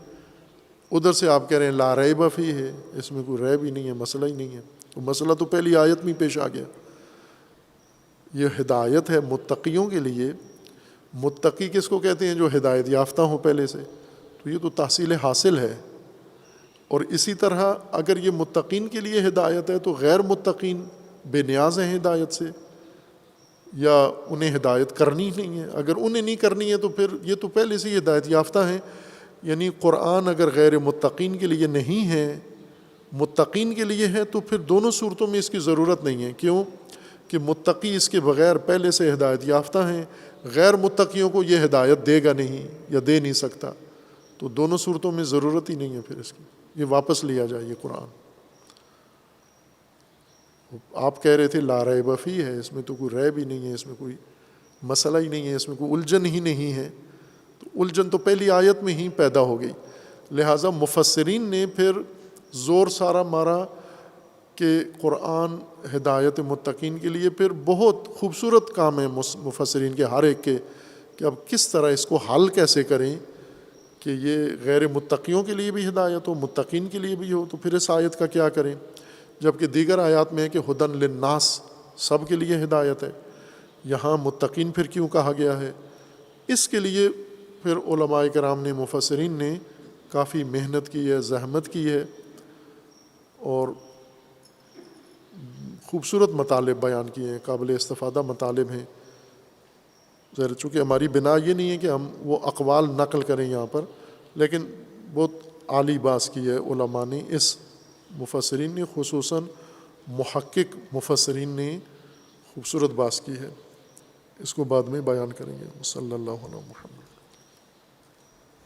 ادھر سے آپ کہہ رہے ہیں لا ریب فیہ ہے، اس میں کوئی ریب ہی نہیں ہے، مسئلہ ہی نہیں ہے، تو مسئلہ تو پہلی آیت میں پیش آ گیا۔ یہ ہدایت ہے متقیوں کے لیے، متقی کس کو کہتے ہیں؟ جو ہدایت یافتہ ہوں پہلے سے، تو یہ تو تحصیل حاصل ہے۔ اور اسی طرح اگر یہ متقین کے لیے ہدایت ہے تو غیر متقین بے نیاز ہیں ہدایت سے، یا انہیں ہدایت کرنی نہیں ہے. اگر انہیں نہیں کرنی ہے تو پھر یہ تو پہلے سے ہی ہدایت یافتہ ہیں. یعنی قرآن اگر غیر متقین کے لیے نہیں ہے، متقین کے لیے ہے، تو پھر دونوں صورتوں میں اس کی ضرورت نہیں ہے. کیوں کہ متقی اس کے بغیر پہلے سے ہدایت یافتہ ہیں، غیر متقیوں کو یہ ہدایت دے گا نہیں یا دے نہیں سکتا. تو دونوں صورتوں میں ضرورت ہی نہیں ہے پھر اس کی. یہ واپس لیا جائے یہ قرآن. آپ کہہ رہے تھے لا ریب فیہ ہے، اس میں تو کوئی ریب ہی نہیں ہے، اس میں کوئی مسئلہ ہی نہیں ہے، اس میں کوئی الجھن ہی نہیں ہے. تو الجھن تو پہلی آیت میں ہی پیدا ہو گئی. لہٰذا مفسرین نے پھر زور سارا مارا کہ قرآن ہدایت متقین کے لیے. پھر بہت خوبصورت کام ہے مفسرین کے ہر ایک کے کہ اب کس طرح اس کو حل کیسے کریں کہ یہ غیر متقیوں کے لیے بھی ہدایت ہو، متقین کے لیے بھی ہو. تو پھر اس آیت کا کیا کریں، جبکہ دیگر آیات میں ہے کہ ہدن للناس، سب کے لیے ہدایت ہے. یہاں متقین پھر کیوں کہا گیا ہے؟ اس کے لیے پھر علماء کرام نے، مفسرین نے کافی محنت کی ہے، زحمت کی ہے، اور خوبصورت مطالب بیان کیے ہیں، قابل استفادہ مطالب ہیں. ظاہر چونکہ ہماری بنا یہ نہیں ہے کہ ہم وہ اقوال نقل کریں یہاں پر، لیکن بہت عالی بات کی ہے علماء نے، اس مفسرین نے، خصوصاً محقق مفسرین نے خوبصورت بات کی ہے. اس کو بعد میں بیان کریں گے. صلی اللہ علیہ محمد.